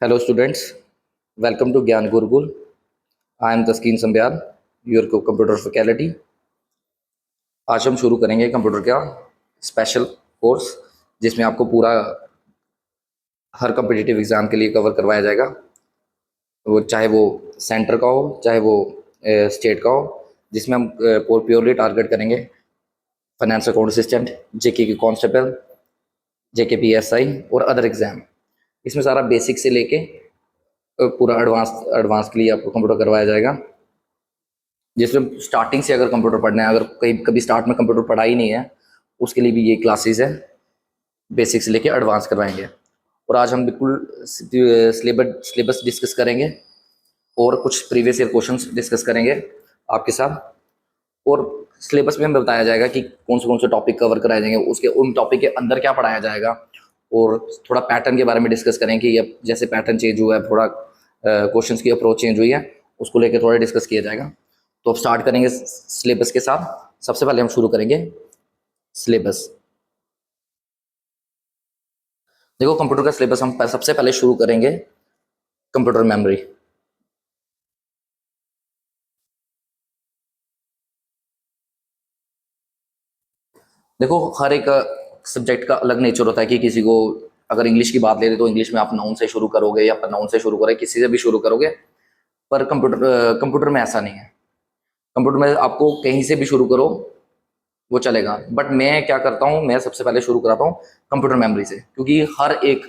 Hello students, welcome to Gyan Gurukul. I am Taskeen Sambyal, your computer faculty. आज हम शुरू करेंगे computer का स्पेशल कोर्स जिसमें आपको पूरा हर कम्पिटिटिव एग्ज़ाम के लिए कवर करवाया जाएगा। वो चाहे वो सेंटर का हो चाहे वो स्टेट का हो, जिसमें हम प्योरली टारगेट करेंगे फाइनेंस अकाउंट असिस्टेंट, जेके की कांस्टेबल, जेके पीएसआई और अदर एग्ज़ाम। इसमें सारा बेसिक से लेके पूरा एडवांस के लिए आपको कंप्यूटर करवाया जाएगा। जिसमें स्टार्टिंग से अगर कंप्यूटर पढ़ना है, अगर कभी स्टार्ट में कंप्यूटर पढ़ा ही नहीं है, उसके लिए भी ये क्लासेस है, बेसिक से लेके एडवांस करवाएंगे। और आज हम बिल्कुल सिलेबस डिस्कस करेंगे और कुछ प्रीवियस ईयर क्वेश्चंस डिस्कस करेंगे आपके साथ। और सिलेबस में हमें बताया जाएगा कि कौन से टॉपिक कवर कराए जाएंगे, उसके उन टॉपिक के अंदर क्या पढ़ाया जाएगा, और थोड़ा पैटर्न के बारे में डिस्कस करेंगे कि ये जैसे पैटर्न चेंज हुआ है, थोड़ा क्वेश्चंस की अप्रोच चेंज हुई है, उसको लेकर थोड़ा डिस्कस किया जाएगा। तो अब स्टार्ट करेंगे सिलेबस के साथ। सबसे पहले हम शुरू करेंगे सिलेबस। देखो, कंप्यूटर का सिलेबस हम सबसे पहले शुरू करेंगे कंप्यूटर मेमोरी। देखो, हर एक सब्जेक्ट का अलग नेचर होता है कि किसी को अगर इंग्लिश की बात ले रहे तो इंग्लिश में आप नाउन से शुरू करोगे या नाउन से शुरू करोगे, किसी से भी शुरू करोगे। पर कंप्यूटर में ऐसा नहीं है। कंप्यूटर में आपको कहीं से भी शुरू करो वो चलेगा, बट मैं क्या करता हूँ, मैं सबसे पहले शुरू कराता हूँ कंप्यूटर मेमोरी से, क्योंकि हर एक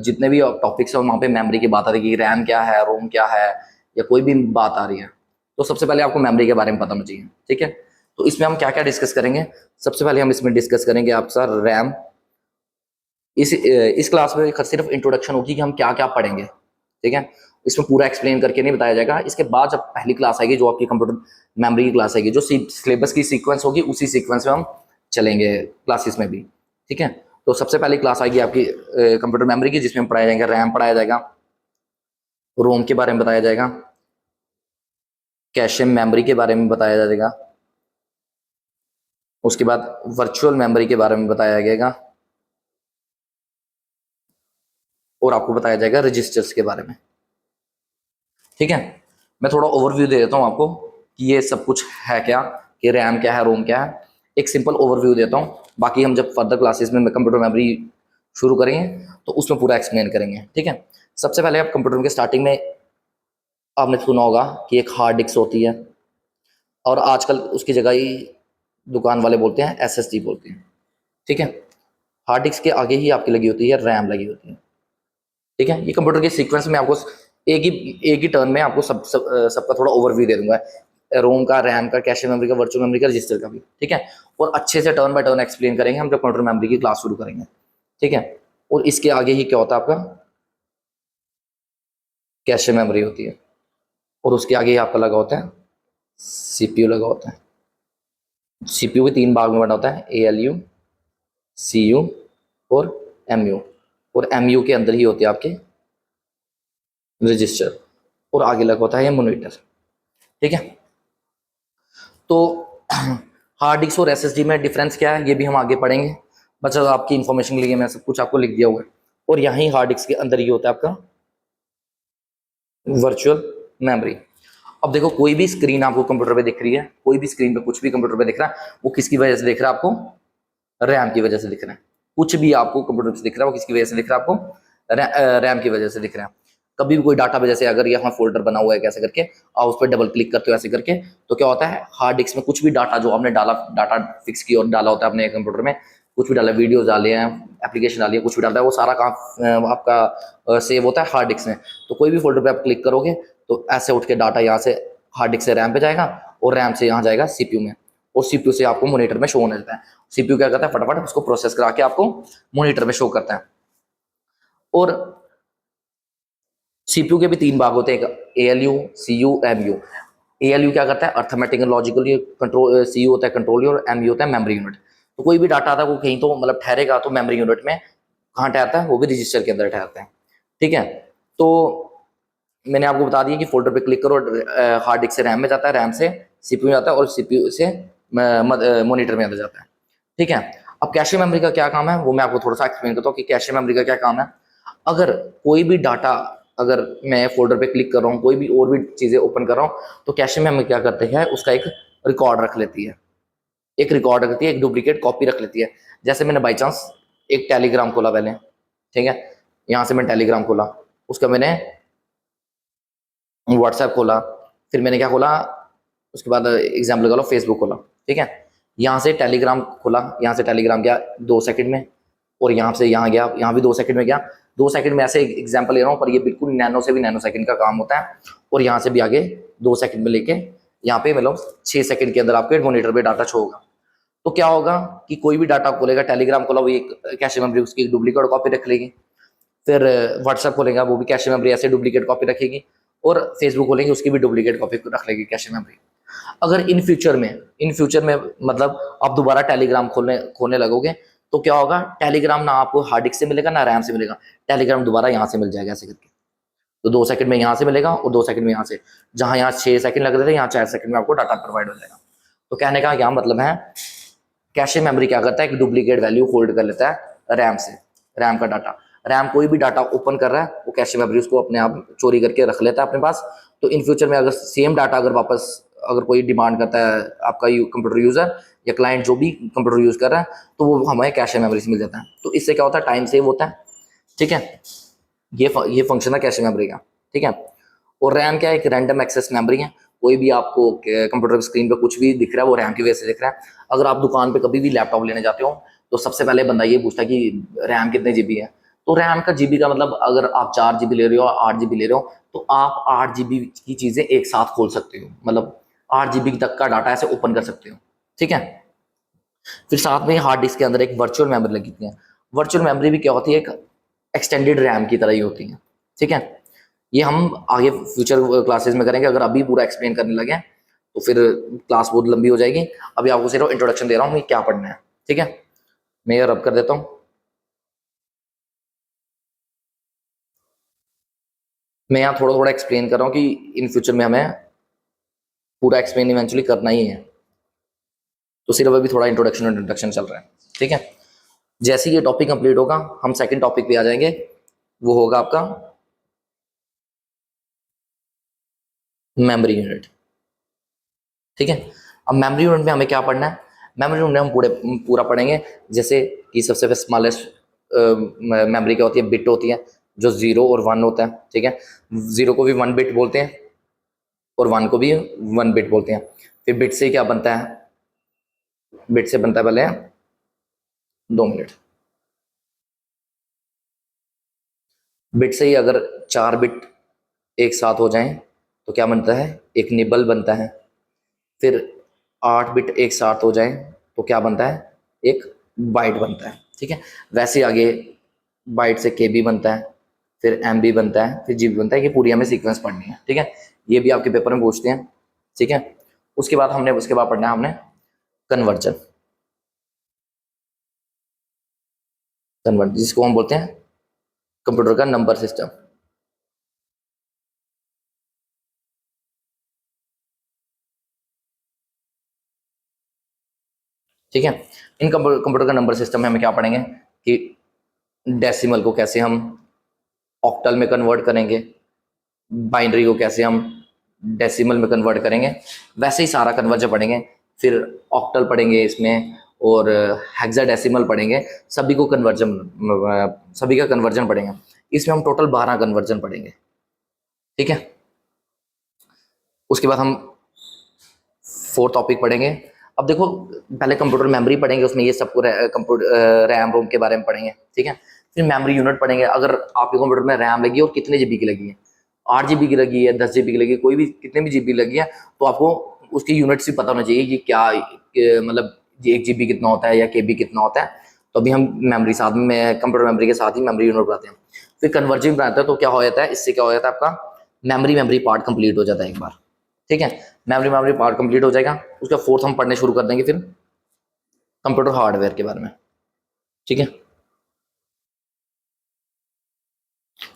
जितने भी टॉपिक्स है वहाँ पे मेमोरी की बात आ रही है कि रैम क्या है, रोम क्या है, या कोई भी बात आ रही है तो सबसे पहले आपको मेमोरी के बारे में पता होना चाहिए। ठीक है, तो इसमें हम क्या क्या डिस्कस करेंगे। सबसे पहले हम इसमें डिस्कस करेंगे आप सर रैम। इस क्लास में सिर्फ इंट्रोडक्शन होगी कि हम क्या क्या पढ़ेंगे। ठीक है, इसमें पूरा एक्सप्लेन करके नहीं बताया जाएगा। इसके बाद जब पहली क्लास आएगी जो आपकी कंप्यूटर मेमोरी की क्लास आएगी, जो सिलेबस की सीक्वेंस होगी उसी सीक्वेंस में हम चलेंगे क्लासेस में भी। ठीक है, तो सबसे पहली क्लास आएगी आपकी कंप्यूटर मेमोरी की, जिसमें हम पढ़ाया जाएगा रैम, पढ़ाया जाएगा रोम के बारे में बताया जाएगा, कैशे मेमोरी के बारे में बताया जाएगा, उसके बाद वर्चुअल मेमोरी के बारे में बताया जाएगा, और आपको बताया जाएगा रजिस्टर्स के बारे में। ठीक है, मैं थोड़ा ओवरव्यू दे देता हूँ आपको कि ये सब कुछ है क्या, कि रैम क्या है, रोम क्या है। एक सिंपल ओवरव्यू देता हूँ, बाकी हम जब फर्दर क्लासेस में कंप्यूटर मेमोरी शुरू करेंगे तो उसमें पूरा एक्सप्लेन करेंगे। ठीक है, सबसे पहले आप कंप्यूटर के स्टार्टिंग में आपने सुना होगा कि एक हार्ड डिस्क होती है, और आजकल उसकी जगह ही दुकान वाले बोलते हैं एसएसडी बोलते हैं। ठीक है, हार्ड डिस्क के आगे ही आपकी लगी होती है रैम लगी होती है। ठीक है, ये कंप्यूटर के सीक्वेंस में आपको एक ही टर्न में आपको सबका थोड़ा ओवरव्यू दे दूंगा, रोम का, रैम का, कैशे मेमोरी का, वर्चुअल मेमोरी का, रजिस्टर का भी। ठीक है, और अच्छे से टर्न बाय टर्न एक्सप्लेन करेंगे हम जब कंप्यूटर मेमोरी की क्लास शुरू करेंगे। ठीक है, और इसके आगे ही क्या होता है, आपका कैशे मेमोरी होती है, और उसके आगे ही आपका लगा होता है सीपीयू लगा होता है। सीपीयू के 3 भाग में बना होता है, एएलयू, सीयू और एमयू, और एमयू के अंदर ही होते हैं आपके रजिस्टर, और आगे लगा होता है ये मॉनिटर। ठीक है, तो हार्ड डिस्क और एसएसडी में डिफरेंस क्या है ये भी हम आगे पढ़ेंगे, बस आपकी इंफॉर्मेशन के लिए मैं सब कुछ आपको लिख दिया हुआ है। और यहीं हार्ड डिस्क के अंदर ही होता है आपका वर्चुअल मेमोरी। अब देखो, कोई भी स्क्रीन आपको कंप्यूटर पे दिख रही है, कोई भी स्क्रीन पे कुछ भी कंप्यूटर पे दिख रहा है, वो किसकी वजह से दिख रहा है आपको, रैम की वजह से दिख रहा है। कुछ भी आपको कंप्यूटर पे दिख रहा है वो किसकी वजह से दिख रहा है आपको, रैम की वजह से दिख रहा है। कभी भी कोई डाटा पे, जैसे अगर यहाँ फोल्डर बना हुआ है कैसे करके, आप उस पर डबल क्लिक करते हो ऐसे करके, तो क्या होता है हार्ड डिस्क में कुछ भी डाटा जो आपने डाला, डाटा फिक्स किया और डाला होता है अपने कंप्यूटर में, कुछ भी डाला, वीडियोज डाले हैं, एप्लीकेशन डाली है, कुछ भी डालता है, वो सारा काम आपका सेव होता है हार्ड डिस्क में। तो कोई भी फोल्डर पे आप क्लिक करोगे तो ऐसे उठ के डाटा यहाँ से हार्ड डिस्क से रैम पे जाएगा, और रैम से यहाँ जाएगा सीपीयू में, और सीपीयू से आपको मॉनिटर में शो होने देता है। सीपीयू क्या करता है, फटाफट उसको प्रोसेस करा के आपको मॉनिटर में शो करता है। और सीपीयू के भी 3 भाग होते हैं, एएलयू, सीयू, एमयू। एएलयू क्या करता है, arithmetic and logical control, CU होता है कंट्रोल, और एमयू होता है मेमोरी यूनिट। तो कोई भी डाटा आता है वो कहीं तो मतलब ठहरेगा तो मेमोरी यूनिट में, कहाँ ठहरता है, वो भी रजिस्टर के अंदर ठहरता है। ठीक है, तो मैंने आपको बता दिया कि फोल्डर पे क्लिक करो, हार्ड डिस्क से रैम में जाता है, रैम से सीपीयू में जाता है, और सीपीयू से मॉनिटर में अंदर जाता है। ठीक है, अब कैशे मेमोरी का क्या काम है वो मैं आपको थोड़ा सा एक्सप्लेन करता हूँ कि कैशे मेमोरी का क्या काम है। अगर कोई भी डाटा, अगर मैं फोल्डर पे क्लिक कर रहा हूँ, कोई भी और भी चीज़ें ओपन कर रहा हूँ, तो कैशे में हमें क्या करते हैं, उसका एक रिकॉर्ड रख लेती है, एक रिकॉर्ड रखती है, एक डुप्लीकेट कॉपी रख लेती है। जैसे मैंने बाई चांस एक टेलीग्राम खोला पहले, ठीक है, यहाँ से मैंने टेलीग्राम खोला, उसका मैंने व्हाट्सएप खोला, फिर मैंने क्या खोला, उसके बाद एग्जाम्पल लगा लो फेसबुक खोला, ठीक है, यहाँ से टेलीग्राम खोला, यहाँ से टेलीग्राम गया 2 सेकंड में, और यहाँ से यहाँ गया, यहाँ भी 2 सेकंड में गया। 2 सेकंड में, ऐसे एग्जाम्पल ले रहा हूँ, पर ये बिल्कुल नैनो से भी नैनो सेकंड का काम होता है। और यहाँ से भी आगे 2 सेकंड में लेके यहाँ पे मतलब 6 सेकंड के अंदर आपके मॉनिटर पे डाटा शो होगा। तो क्या होगा कि कोई भी डाटा खोलेगा, टेलीग्राम खोला, वो एक कैशे मेमोरी उसकी डुप्लीकेट कॉपी रख लेगी, फिर व्हाट्सएप खोलेगा, वो भी कैशे मेमोरी ऐसे डुप्लीकेट कॉपी रखेगी, और फेसबुक खोलेंगे, उसकी भी डुप्लीकेट कॉपी रख लेगी कैशे मेमोरी। अगर इन फ्यूचर में मतलब आप दोबारा टेलीग्राम खोलने लगोगे, तो क्या होगा, टेलीग्राम ना आपको हार्ड डिस्क से मिलेगा ना रैम से मिलेगा, टेलीग्राम दोबारा यहाँ से मिल जाएगा ऐसे करके। तो 2 सेकंड में यहाँ से मिलेगा, और 2 सेकंड में यहाँ से, जहाँ यहाँ 6 सेकंड लग रहे थे, यहाँ 4 सेकंड में आपको डाटा प्रोवाइड हो जाएगा। तो कहने का क्या मतलब है, कैशे मेमोरी क्या करता है, एक डुप्लीकेट वैल्यू होल्ड कर लेता है रैम से, रैम का डाटा। रैम कोई भी डाटा ओपन कर रहा है, वो कैशे मेमोरी उसको अपने आप चोरी करके रख लेता है अपने पास। तो इन फ्यूचर में अगर सेम डाटा अगर वापस, अगर कोई डिमांड करता है आपका कंप्यूटर यूजर या क्लाइंट जो भी कंप्यूटर यूज कर रहा है, तो वो हमें कैशे मेमोरी से मिल जाता है। तो इससे क्या होता है, टाइम सेव होता है, ठीक है। ये फंक्शन है कैशे मेमोरी का, ठीक है। और रैम क्या है, एक रैंडम एक्सेस मेमोरी है। कोई भी आपको कंप्यूटर स्क्रीन पे कुछ भी दिख रहा है, वो रैम की वजह से दिख रहा है। अगर आप दुकान पे कभी भी लैपटॉप लेने जाते हो, तो सबसे पहले बंदा ये पूछता है कि रैम कितने जीबी है। तो रैम का जीबी का मतलब, अगर आप 4 GB ले रहे हो, 8 GB ले रहे हो, तो आप 8 GB की चीजें एक साथ खोल सकते हो, मतलब 8 GB तक का डाटा ऐसे ओपन कर सकते हो, ठीक है। फिर साथ में हार्ड डिस्क के अंदर एक वर्चुअल मेमोरी लगी होती है। वर्चुअल मेमोरी भी क्या होती है, एक एक्सटेंडेड रैम की तरह ही होती है, ठीक है। ये हम आगे फ्यूचर क्लासेस में करेंगे। अगर अभी पूरा एक्सप्लेन करने लगे तो फिर क्लास बहुत लंबी हो जाएगी। अभी आपको सिर्फ इंट्रोडक्शन दे रहा हूँ, क्या पढ़ना है, ठीक है। मैं ये रब कर देता हूँ। मैं यहाँ थोड़ा थोड़ा एक्सप्लेन कर रहा हूँ कि इन फ्यूचर में हमें पूरा एक्सप्लेन इवेंचुअली करना ही है। तो सिर्फ अभी थोड़ा इंट्रोडक्शन चल रहा है, ठीक है। जैसे ही ये टॉपिक कंप्लीट होगा, हम सेकंड टॉपिक पे आ जाएंगे। वो होगा आपका मेमोरी यूनिट, ठीक है। अब मेमोरी यूनिट में हमें क्या पढ़ना है, मेमोरी यूनिट में हम पूरा पढ़ेंगे। जैसे कि सबसे स्मॉलेस्ट मेमोरी क्या होती है, बिट होती है, जो 0 और 1 होता है, ठीक है। 0 को भी 1 बिट बोलते हैं, और 1 को भी 1 बिट बोलते हैं। फिर बिट से क्या बनता है, बिट से बनता है पहले 2 मिनट। बिट से ही अगर 4 बिट एक साथ हो जाएं, तो क्या बनता है, एक निबल बनता है। फिर 8 बिट एक साथ हो जाएं, तो क्या बनता है, एक बाइट बनता है, ठीक है। वैसे आगे बाइट से केबी बनता है, फिर एमबी बनता है, फिर जीबी बनता है। ये पूरी हमें सीक्वेंस पढ़नी है, ठीक है। ये भी आपके पेपर में पूछते हैं, ठीक है। उसके बाद पढ़ना है हमने कन्वर्जन। कन्वर्जन जिसको हम बोलते हैं कंप्यूटर का नंबर सिस्टम, ठीक है। इन कंप्यूटर का नंबर सिस्टम में हमें क्या पढ़ेंगे कि डेसिमल को कैसे हम ऑक्टल में कन्वर्ट करेंगे, बाइनरी को कैसे हम डेसिमल में कन्वर्ट करेंगे, वैसे ही सारा कन्वर्जन पढ़ेंगे। फिर ऑक्टल पढ़ेंगे इसमें, और हेक्साडेसिमल पढ़ेंगे। सभी का कन्वर्जन पढ़ेंगे। इसमें हम टोटल 12 कन्वर्जन पढ़ेंगे, ठीक है। उसके बाद हम फोर्थ टॉपिक पढ़ेंगे। अब देखो, पहले कंप्यूटर मेमोरी पढ़ेंगे, उसमें ये सबको कंप्यूटर रैम रोम के बारे में पढ़ेंगे, ठीक है। फिर मेमोरी यूनिट पढ़ेंगे। अगर आपके कंप्यूटर में रैम लगी है और कितने जीबी की लगी है, 8 GB की लगी है, 10 GB की लगी है, कोई भी कितने भी जीबी लगी है, तो आपको उसकी यूनिट्स भी पता होना चाहिए कि क्या मतलब 1 GB कितना होता है या केबी कितना होता है। तो अभी हम मेमोरी साथ में, कंप्यूटर मेमोरी के साथ ही मेमोरी यूनिट बनाते हैं। फिर कन्वर्जिंग बनाते हैं, तो क्या हो जाता है, इससे क्या हो जाता है, आपका मेमोरी पार्ट कंप्लीट हो जाता है एक बार, ठीक है। मेमोरी पार्ट कंप्लीट हो जाएगा। उसका फोर्थ हम पढ़ने शुरू कर देंगे फिर कंप्यूटर हार्डवेयर के बारे में, ठीक है।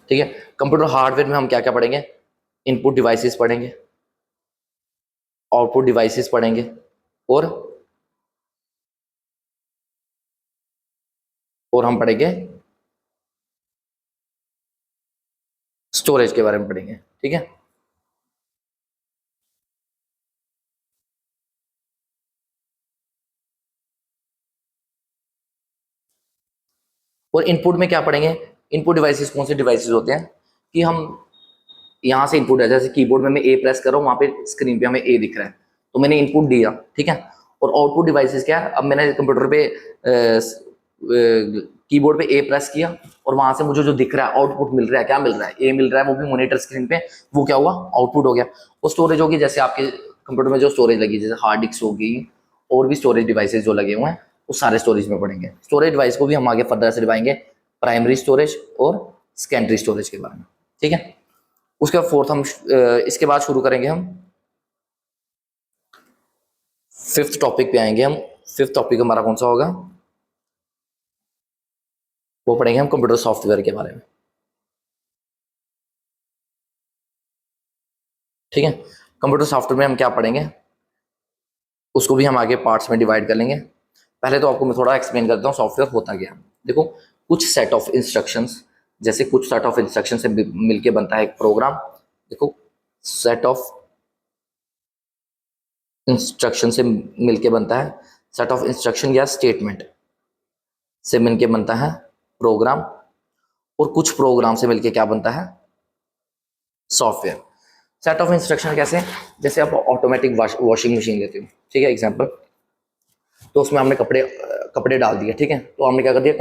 ठीक है, कंप्यूटर हार्डवेयर में हम क्या क्या पढ़ेंगे, इनपुट डिवाइसेस पढ़ेंगे, आउटपुट डिवाइसेस पढ़ेंगे, और हम पढ़ेंगे स्टोरेज के बारे में पढ़ेंगे, ठीक है। और इनपुट में क्या पढ़ेंगे, इनपुट डिवाइसेस कौन से डिवाइसेस होते हैं कि हम यहाँ से इनपुट है, जैसे कीबोर्ड में मैं ए प्रेस कर रहा हूँ, वहाँ पे स्क्रीन पे हमें ए दिख रहा है, तो मैंने इनपुट दिया, ठीक है। और आउटपुट डिवाइसेस क्या है, अब मैंने कंप्यूटर पे कीबोर्ड पे ए प्रेस किया और वहां से मुझे जो दिख रहा है आउटपुट मिल रहा है, क्या मिल रहा है, ए मिल रहा है, वो भी मॉनिटर स्क्रीन पे, वो क्या हुआ, आउटपुट हो गया। वो स्टोरेज होगी, जैसे आपके कंप्यूटर में जो स्टोरेज लगी, जैसे हार्ड डिस्क होगी और भी स्टोरेज डिवाइसेज जो लगे हुए हैं, वो सारे स्टोरेज में पढ़ेंगे। स्टोरेज डिवाइस को भी हम आगे फर्दर से दिखाएंगे, प्राइमरी स्टोरेज और सेकेंडरी स्टोरेज के बारे में, ठीक है। उसके बाद फोर्थ हम इसके बाद शुरू करेंगे हम फिफ्थ टॉपिक पे आएंगे हम। फिफ्थ टॉपिक हमारा कौन सा होगा, वो पढ़ेंगे हम कंप्यूटर सॉफ्टवेयर के बारे में, ठीक है। कंप्यूटर सॉफ्टवेयर में हम क्या पढ़ेंगे, उसको भी हम आगे पार्ट्स में डिवाइड कर लेंगे। पहले तो आपको मैं थोड़ा एक्सप्लेन करता हूँ सॉफ्टवेयर होता क्या है। देखो, कुछ सेट ऑफ इंस्ट्रक्शंस, जैसे कुछ सेट ऑफ इंस्ट्रक्शन से मिलके बनता है एक प्रोग्राम। देखो, सेट ऑफ इंस्ट्रक्शन से मिलके बनता है, सेट ऑफ इंस्ट्रक्शन या स्टेटमेंट से मिलके बनता है प्रोग्राम। और कुछ प्रोग्राम से मिलके क्या बनता है, सॉफ्टवेयर। सेट ऑफ इंस्ट्रक्शन कैसे, जैसे आप ऑटोमेटिक वॉशिंग मशीन लेते हो, ठीक है, एग्जांपल। तो उसमें हमने कपड़े कपड़े डाल दिए, ठीक है, तो हमने क्या कर दिया,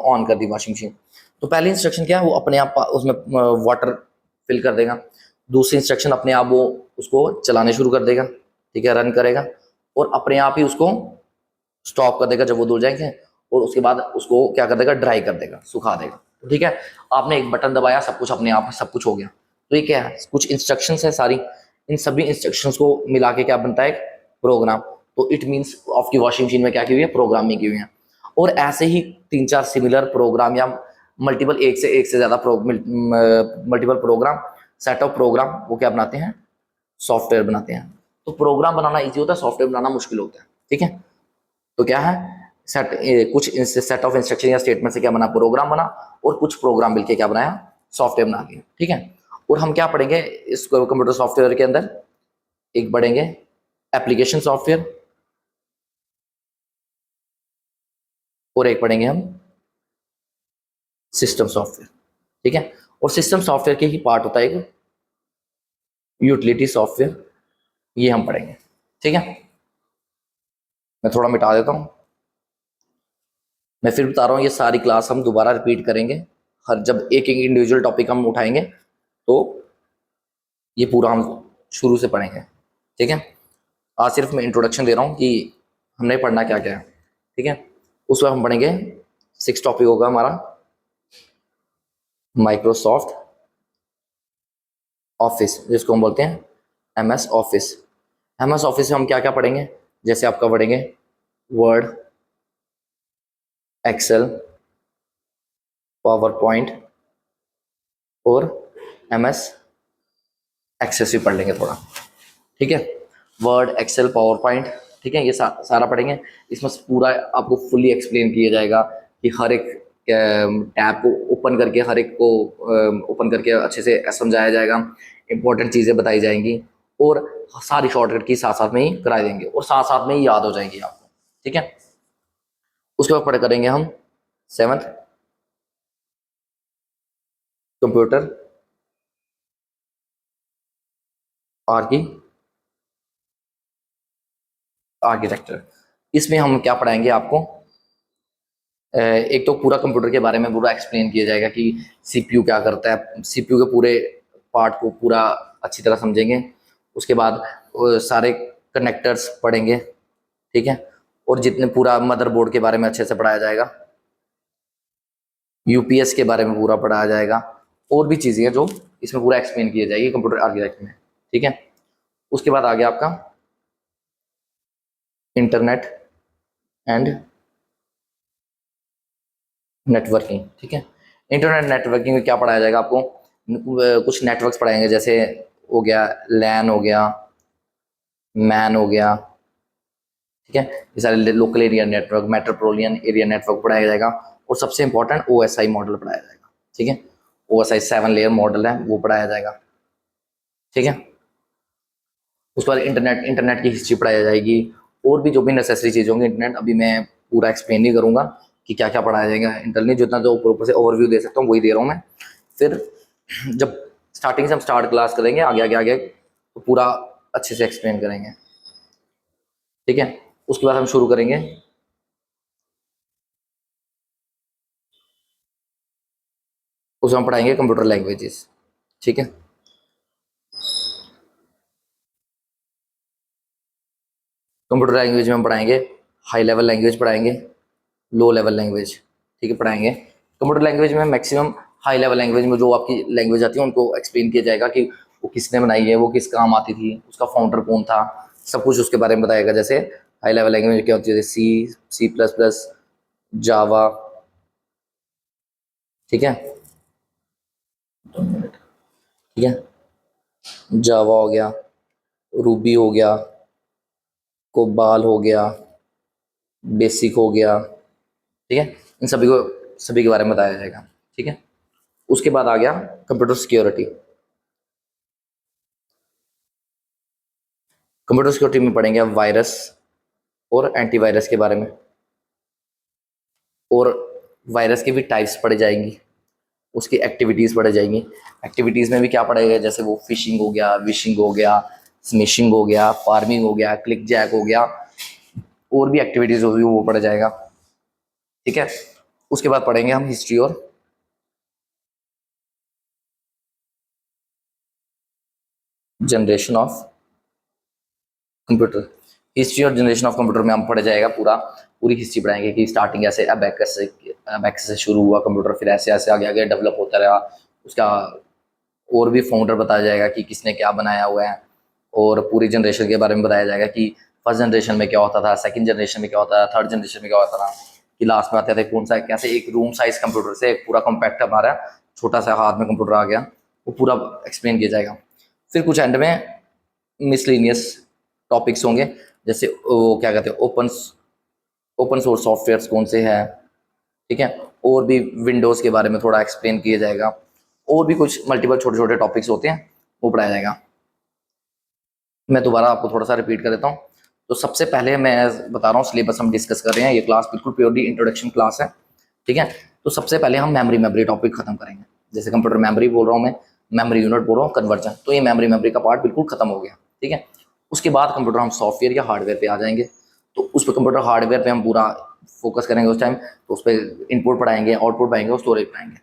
ऑन कर दी वॉशिंग मशीन। तो पहली इंस्ट्रक्शन क्या है, वो अपने आप उसमें वाटर फिल कर देगा। दूसरी इंस्ट्रक्शन अपने आप वो उसको चलाने शुरू कर देगा, ठीक है, रन करेगा, और अपने आप ही उसको स्टॉप कर देगा जब वो धुल जाएंगे, और उसके बाद उसको क्या कर देगा, ड्राई कर देगा, सुखा देगा, ठीक है। आपने एक बटन दबाया, सब कुछ अपने आप सब कुछ हो गया। तो ये क्या है, कुछ इंस्ट्रक्शंस है सारी, इन सभी इंस्ट्रक्शंस को मिला के क्या बनता है, एक प्रोग्राम। तो इट मीन्स आपकी वॉशिंग मशीन में क्या की हुई है, प्रोग्रामिंग की हुई है। और ऐसे ही तीन चार सिमिलर प्रोग्राम या मल्टीपल, एक से ज्यादा multiple program, set of program, वो क्या बनाते हैं, सॉफ्टवेयर बनाते हैं। तो प्रोग्राम बनाना इजी होता है, सॉफ्टवेयर बनाना मुश्किल होता है, ठीक है। तो क्या है, कुछ सेट ऑफ इंस्ट्रक्शन या स्टेटमेंट से क्या बना, प्रोग्राम बना, और कुछ प्रोग्राम मिलके क्या बनाया, सॉफ्टवेयर बना दिया, ठीक है। और हम क्या पढ़ेंगे इस कंप्यूटर सॉफ्टवेयर के अंदर, एक पढ़ेंगे एप्लीकेशन सॉफ्टवेयर, और एक पढ़ेंगे हम सिस्टम सॉफ्टवेयर, ठीक है। और सिस्टम सॉफ्टवेयर के ही पार्ट होता है एक यूटिलिटी सॉफ्टवेयर, ये हम पढ़ेंगे, ठीक है। मैं थोड़ा मिटा देता हूँ, मैं फिर बता रहा हूँ, ये सारी क्लास हम दोबारा रिपीट करेंगे, हर जब एक एक इंडिविजुअल टॉपिक हम उठाएंगे, तो ये पूरा हम शुरू से पढ़ेंगे, ठीक है। आज सिर्फ मैं इंट्रोडक्शन दे रहा हूँ कि हमने पढ़ना क्या क्या है, ठीक है। उस वक्त हम पढ़ेंगे, सिक्स टॉपिक होगा हमारा माइक्रोसॉफ्ट ऑफिस, जिसको हम बोलते हैं एमएस ऑफिस। एमएस ऑफिस में हम क्या क्या पढ़ेंगे, जैसे आपका पढ़ेंगे वर्ड, एक्सेल, पावर पॉइंट, और एमएस एक्सेस भी पढ़ लेंगे थोड़ा, ठीक है। वर्ड, एक्सेल, पावर पॉइंट, ठीक है, ये सारा पढ़ेंगे। इसमें पूरा आपको फुल्ली एक्सप्लेन किया जाएगा कि हर एक टैब को ओपन करके, हर एक को ओपन करके अच्छे से समझाया जाएगा, इंपॉर्टेंट चीज़ें बताई जाएंगी, और सारी शॉर्टकट की साथ साथ में ही करा देंगे, और साथ साथ में ही याद हो जाएंगी आपको, ठीक है। उसके बाद पढ़ करेंगे हम सेवंथ, कंप्यूटर आर्की आर्किटेक्चर। इसमें हम क्या पढ़ाएंगे आपको, एक तो पूरा कंप्यूटर के बारे में पूरा एक्सप्लेन किया जाएगा कि सीपीयू क्या करता है, सीपीयू के पूरे पार्ट को पूरा अच्छी तरह समझेंगे। उसके बाद सारे कनेक्टर्स पढ़ेंगे, ठीक है। और जितने पूरा मदरबोर्ड के बारे में अच्छे से पढ़ाया जाएगा, यूपीएस के बारे में पूरा पढ़ाया जाएगा, और भी चीज़ें हैं जो इसमें पूरा एक्सप्लेन किया जाएगी कंप्यूटर आर्किटेक्ट में, ठीक है। उसके बाद आ गया आपका इंटरनेट एंड नेटवर्किंग, ठीक है। इंटरनेट नेटवर्किंग में क्या पढ़ाया जाएगा आपको, कुछ नेटवर्क्स पढ़ाएंगे, जैसे हो गया लैन, हो गया मैन, हो गया, ठीक है। ये सारे local area network, metropolitan area network पढ़ाया जाएगा, और सबसे इंपॉर्टेंट ओएसआई मॉडल पढ़ाया जाएगा, ठीक है। OSI 7 लेयर मॉडल है वो पढ़ाया जाएगा, ठीक है। उसके बाद इंटरनेट की हिस्ट्री पढ़ाई जाएगी, और भी जो भी नेसेसरी चीज़ होंगी इंटरनेट, अभी मैं पूरा एक्सप्लेन नहीं करूँगा कि क्या क्या पढ़ाया जाएगा इंटरनेट, जितना जो ऊपर से ओवरव्यू दे सकता हूँ वही दे रहा हूँ मैं। फिर जब स्टार्टिंग से हम स्टार्ट क्लास करेंगे आगे आगे आगे तो पूरा अच्छे से एक्सप्लेन करेंगे, ठीक है। उसके बाद हम शुरू करेंगे उसमें हम पढ़ाएंगे कंप्यूटर लैंग्वेजेस, ठीक है। कंप्यूटर लैंग्वेज में हम पढ़ाएंगे हाई लेवल लैंग्वेज पढ़ाएंगे, लो लेवल लैंग्वेज, ठीक है, पढ़ाएंगे। कंप्यूटर लैंग्वेज में मैक्सिमम हाई लेवल लैंग्वेज में जो आपकी लैंग्वेज आती है उनको एक्सप्लेन किया जाएगा कि वो किसने बनाई है, वो किस काम आती थी, उसका फाउंडर कौन था, सब कुछ उसके बारे में बताएगा। जैसे हाई लेवल लैंग्वेज क्या होती है, C++, जावा, ठीक है, ठीक है, जावा हो गया, रूबी हो गया, कोबाल हो गया, बेसिक हो गया, ठीक है। इन सभी के बारे में बताया जाएगा, ठीक है। उसके बाद आ गया कंप्यूटर सिक्योरिटी। कंप्यूटर सिक्योरिटी में पढ़ेंगे हम वायरस और एंटीवायरस के बारे में, और वायरस की भी टाइप्स पढ़ी जाएंगी, उसकी एक्टिविटीज़ पढ़ी जाएंगी। एक्टिविटीज़ में भी क्या पढ़ेगा, जैसे वो फिशिंग हो गया, विशिंग हो गया, स्मिशिंग हो गया, फार्मिंग हो गया, क्लिक जैक हो गया, और भी एक्टिविटीज़ होगी वो पढ़ा जाएगा, ठीक है। उसके बाद पढ़ेंगे हम हिस्ट्री और जनरेशन ऑफ कंप्यूटर। हिस्ट्री और जनरेशन ऑफ कंप्यूटर में हम पढ़ा जाएगा पूरी हिस्ट्री पढ़ाएंगे कि स्टार्टिंग ऐसे अबैकस से शुरू हुआ कंप्यूटर, फिर ऐसे ऐसे आगे आगे डेवलप होता रहा, उसका और भी फाउंडर बताया जाएगा कि किसने क्या बनाया हुआ है, और पूरी जनरेशन के बारे में बताया जाएगा कि फर्स्ट जनरेशन में क्या होता था, सेकंड जनरेशन में क्या होता था, थर्ड जनरेशन में क्या होता था, कि लास्ट में आते थे कौन सा, कैसे एक रूम साइज कंप्यूटर से एक पूरा कॉम्पैक्ट हमारा छोटा सा हाथ में कंप्यूटर आ गया, वो पूरा एक्सप्लेन किया जाएगा। फिर कुछ एंड में मिसलिनियस टॉपिक्स होंगे, जैसे वो क्या कहते हैं ओपन सोर्स सॉफ्टवेयर कौन से हैं, ठीक है, और भी विंडोज़ के बारे में थोड़ा एक्सप्लेन किया जाएगा, और भी कुछ मल्टीपल छोटे छोटे टॉपिक्स होते हैं वो पढ़ाया जाएगा। मैं दोबारा आपको थोड़ा सा रिपीट कर देता हूँ। तो सबसे पहले मैं बता रहा हूँ सिलेबस हम डिस्कस कर रहे हैं, ये क्लास बिल्कुल प्योरली इंट्रोडक्शन क्लास है, ठीक है। तो सबसे पहले हम मेमोरी टॉपिक खत्म करेंगे, जैसे कंप्यूटर मेमोरी बोल रहा हूँ मैं, मेमोरी यूनिट बोल रहा हूँ, कन्वर्जन, तो ये मेमोरी का पार्ट बिल्कुल खत्म हो गया, ठीक है। उसके बाद कंप्यूटर हम सॉफ्टवेयर या हार्डवेयर पे आ जाएंगे, तो उस पर कंप्यूटर हार्डवेयर पे हम पूरा फोकस करेंगे उस टाइम, तो उस पर इनपुट पढ़ाएंगे, आउटपुट पढ़ाएंगे और स्टोरेज पढ़ाएंगे,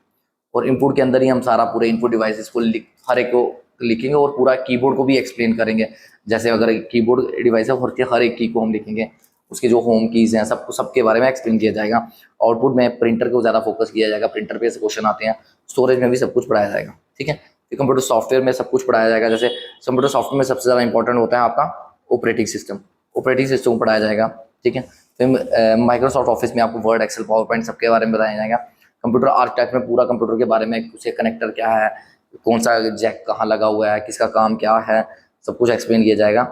और इनपुट के अंदर ही हम सारा पूरे इनपुट डिवाइसेस को हर एक को लिखेंगे, और पूरा कीबोर्ड को भी एक्सप्लेन करेंगे। जैसे अगर कीबोर्ड डिवाइस है हर एक की को हम लिखेंगे, उसके जो होम कीज़ हैं सबके बारे में एक्सप्लेन किया जाएगा। आउटपुट में प्रिंटर को ज़्यादा फोकस किया जाएगा, प्रिंटर पे से क्वेश्चन आते हैं। स्टोरेज में भी सब कुछ पढ़ाया जाएगा, ठीक है। फिर कंप्यूटर सॉफ्टवेयर में सब कुछ पढ़ाया जाएगा, जैसे कंप्यूटर सॉफ्टवेयर में सबसे ज़्यादा इंपॉर्टेंट होता है आपका ऑपरेटिंग सिस्टम पढ़ाया जाएगा, ठीक है। फिर माइक्रोसॉफ्ट ऑफिस में आपको वर्ड, एक्सेल, पावर पॉइंट सबके बारे में बताया जाएगा। कंप्यूटर आर्किटेक्ट में पूरा कंप्यूटर के बारे में, उसे कनेक्टर क्या है, कौन सा जैक कहाँ लगा हुआ है, किसका काम क्या है, सब कुछ एक्सप्लेन किया जाएगा।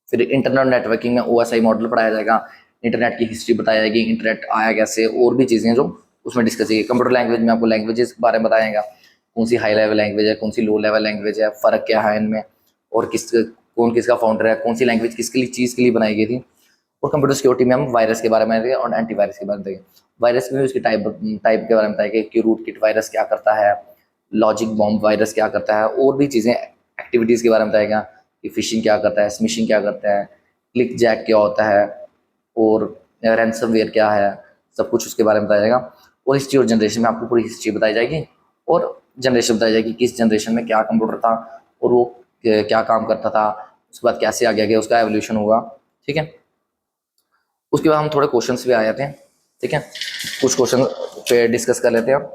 फिर इंटरनेट नेटवर्किंग में OSI मॉडल पढ़ाया जाएगा, इंटरनेट की हिस्ट्री बताई जाएगी, इंटरनेट आया कैसे, और भी चीज़ें जो उसमें डिस्कस की। कंप्यूटर लैंग्वेज में आपको लैंग्वेजेस के बारे में बताएगा, कौन सी हाई लेवल लैंग्वेज है, कौन सी लो लेवल लैंग्वेज है, फ़र्क क्या है इनमें, और कौन किसका फाउंडर है, कौन सी लैंग्वेज किसके लिए चीज़ के लिए बनाई गई थी। और कंप्यूटर सिक्योरिटी में हम वायरस के बारे में बताएंगे और एंटीवायरस के बारे में बताएंगे। वायरस में भी उसकी टाइप के बारे में बताएंगे कि रूट किट वायरस क्या करता है, लॉजिक बॉम्ब वायरस क्या करता है, और भी चीज़ें एक्टिविटीज़ के बारे में बताएगा कि फिशिंग क्या करता है, स्मिशिंग क्या करता है, क्लिक जैक क्या होता है, और रैंसमवेयर क्या है, सब कुछ उसके बारे में बताया जाएगा। और हिस्ट्री और जनरेशन में आपको पूरी हिस्ट्री बताई जाएगी, और जनरेशन बताई जाएगी किस जनरेशन में क्या कंप्यूटर था, और वो क्या काम करता था, उसके बाद कैसे आगे आगे उसका एवोल्यूशन होगा, ठीक है। उसके बाद हम थोड़े क्वेश्चंस भी आ जाते हैं, ठीक है, कुछ क्वेश्चन पे डिस्कस कर लेते हैं हम,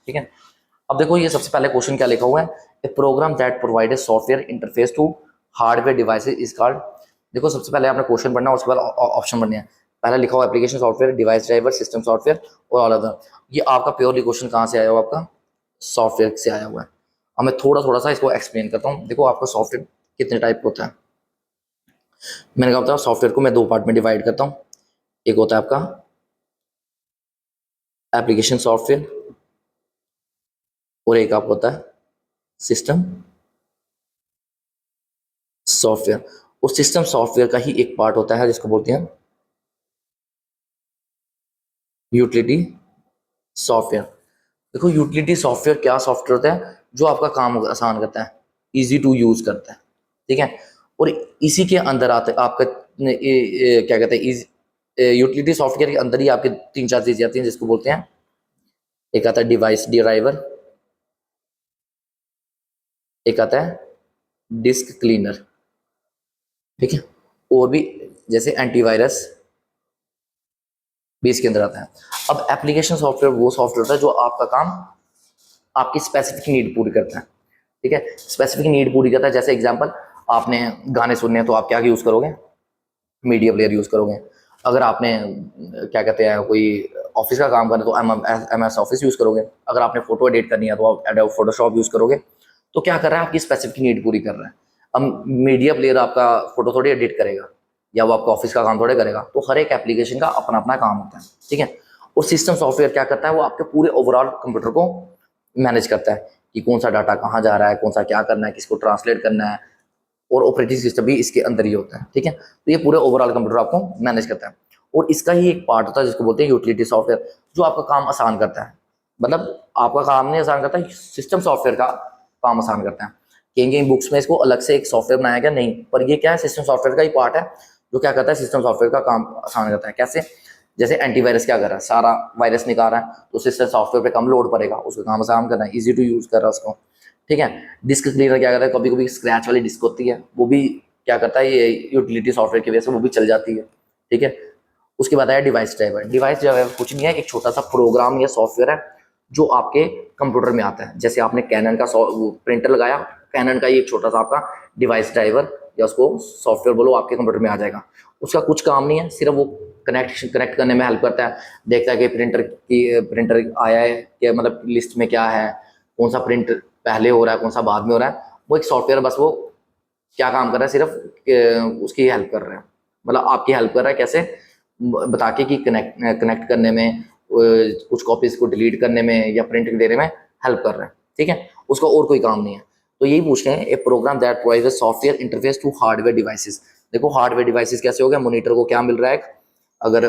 ठीक है। अब देखो ये सबसे पहले क्वेश्चन क्या लिखा हुआ है, a program that provide a software interface to hardware devices is called. देखो सबसे पहले आपने क्वेश्चन पढ़ना है, उसके बाद ऑप्शन पढ़ने हैं। पहला लिखा हुआ application software, device driver, system software और ऑल अदर। ये आपका प्योरली क्वेश्चन कहाँ से आया हुआ, आपका सॉफ्टवेयर से आया हुआ है। अब मैं थोड़ा थोड़ा सा इसको एक्सप्लेन करता हूँ। देखो आपका सॉफ्टवेयर कितने टाइप का होता है, मैंने कहा था सॉफ्टवेयर को मैं दो पार्ट में डिवाइड करता हूँ। एक होता है आपका एप्लीकेशन सॉफ्टवेयर, और एक आपको होता है सिस्टम सॉफ्टवेयर। और सिस्टम सॉफ्टवेयर का ही एक पार्ट होता है जिसको बोलते हैं यूटिलिटी सॉफ्टवेयर। देखो यूटिलिटी सॉफ्टवेयर क्या सॉफ्टवेयर होता है जो आपका काम आसान करता है, इजी टू यूज करता है, ठीक है। और इसी के अंदर आते आपका क्या कहते हैं यूटिलिटी सॉफ्टवेयर के अंदर ही आपके तीन चार चीजें आती हैं जिसको बोलते हैं, एक आता है डिवाइस ड्राइवर, एक आता है डिस्क क्लीनर, ठीक है। और भी जैसे एंटीवायरस भी इसके अंदर आता है। अब एप्लीकेशन सॉफ्टवेयर वो सॉफ्टवेयर होता है जो आपका काम आपकी स्पेसिफिक नीड पूरी करता है, ठीक है। स्पेसिफिक नीड पूरी करता है, जैसे एग्जांपल आपने गाने सुनने हैं तो आप क्या यूज़ करोगे, मीडिया प्लेयर यूज़ करोगे। अगर आपने क्या कहते हैं कोई ऑफिस का काम करना है तो एम एस ऑफिस यूज़ करोगे। अगर आपने फोटो एडिट करनी है तो आप एडोब फोटोशॉप यूज़ करोगे। तो क्या कर रहा है, आपकी स्पेसिफिक नीड पूरी कर रहा है। अब मीडिया प्लेयर आपका फोटो थोड़ी एडिट करेगा या वो आपका ऑफिस का काम थोड़े करेगा। तो हर एक एप्लीकेशन का अपना अपना काम होता है, ठीक है। और सिस्टम सॉफ्टवेयर क्या करता है, वो आपके पूरे ओवरऑल कंप्यूटर को मैनेज करता है कि कौन सा डाटा कहाँ जा रहा है, कौन सा क्या करना है, किसको ट्रांसलेट करना है। और ऑपरेटिंग सिस्टम भी इसके अंदर ही होता है, ठीक है। तो ये पूरे ओवरऑल कंप्यूटर आपको मैनेज करता है। और इसका ही एक पार्ट होता है जिसको बोलते हैं यूटिलिटी सॉफ्टवेयर, जो आपका काम आसान करता है। मतलब आपका काम नहीं आसान करता, सिस्टम सॉफ्टवेयर का काम आसान करता है। कहीं कहीं बुक्स में इसको अलग से एक सॉफ्टवेयर बनाया गया नहीं, पर ये क्या है, सिस्टम सॉफ्टवेयर का ही पार्ट है जो क्या करता है, सिस्टम सॉफ्टवेयर का काम आसान करता है। कैसे, जैसे एंटीवायरस क्या कर रहा है, सारा वायरस निकाल रहा है तो सिस्टम सॉफ्टवेयर पे कम लोड पड़ेगा, उसका काम आसान करना है, इजी टू यूज कर रहा है उसको, ठीक है। डिस्क क्लीनर क्या करता है, कभी कभी स्क्रैच वाली डिस्क होती है वो भी क्या करता है, ये यूटिलिटी सॉफ्टवेयर की वजह से वो भी चल जाती है, ठीक है। उसके बाद आया डिवाइस ड्राइवर। डिवाइस ड्राइवर कुछ नहीं है, एक छोटा सा प्रोग्राम या सॉफ्टवेयर है जो आपके कंप्यूटर में आता है। जैसे आपने कैनन का प्रिंटर लगाया, कैनन का ही एक छोटा सा आपका डिवाइस ड्राइवर या उसको सॉफ्टवेयर बोलो आपके कंप्यूटर में आ जाएगा। उसका कुछ काम नहीं है, सिर्फ वो कनेक्ट करने में हेल्प करता है। देखता है कि प्रिंटर आया है कि मतलब लिस्ट में क्या है, कौन सा प्रिंट पहले हो रहा है, कौन सा बाद में हो रहा है। वो एक सॉफ्टवेयर बस वो क्या काम कर रहा है, सिर्फ उसकी हेल्प कर रहा है, मतलब आपकी हेल्प कर रहा है कैसे, बता के कि कनेक्ट करने में, कुछ कॉपीज को डिलीट करने में या प्रिंट देने में हेल्प कर रहा है, ठीक है। उसका और कोई काम नहीं है। तो यही पूछते हैं, a program that provides software interface to hardware devices. देखो हार्डवेयर डिवाइसेस कैसे हो गया, मॉनिटर को क्या मिल रहा है, अगर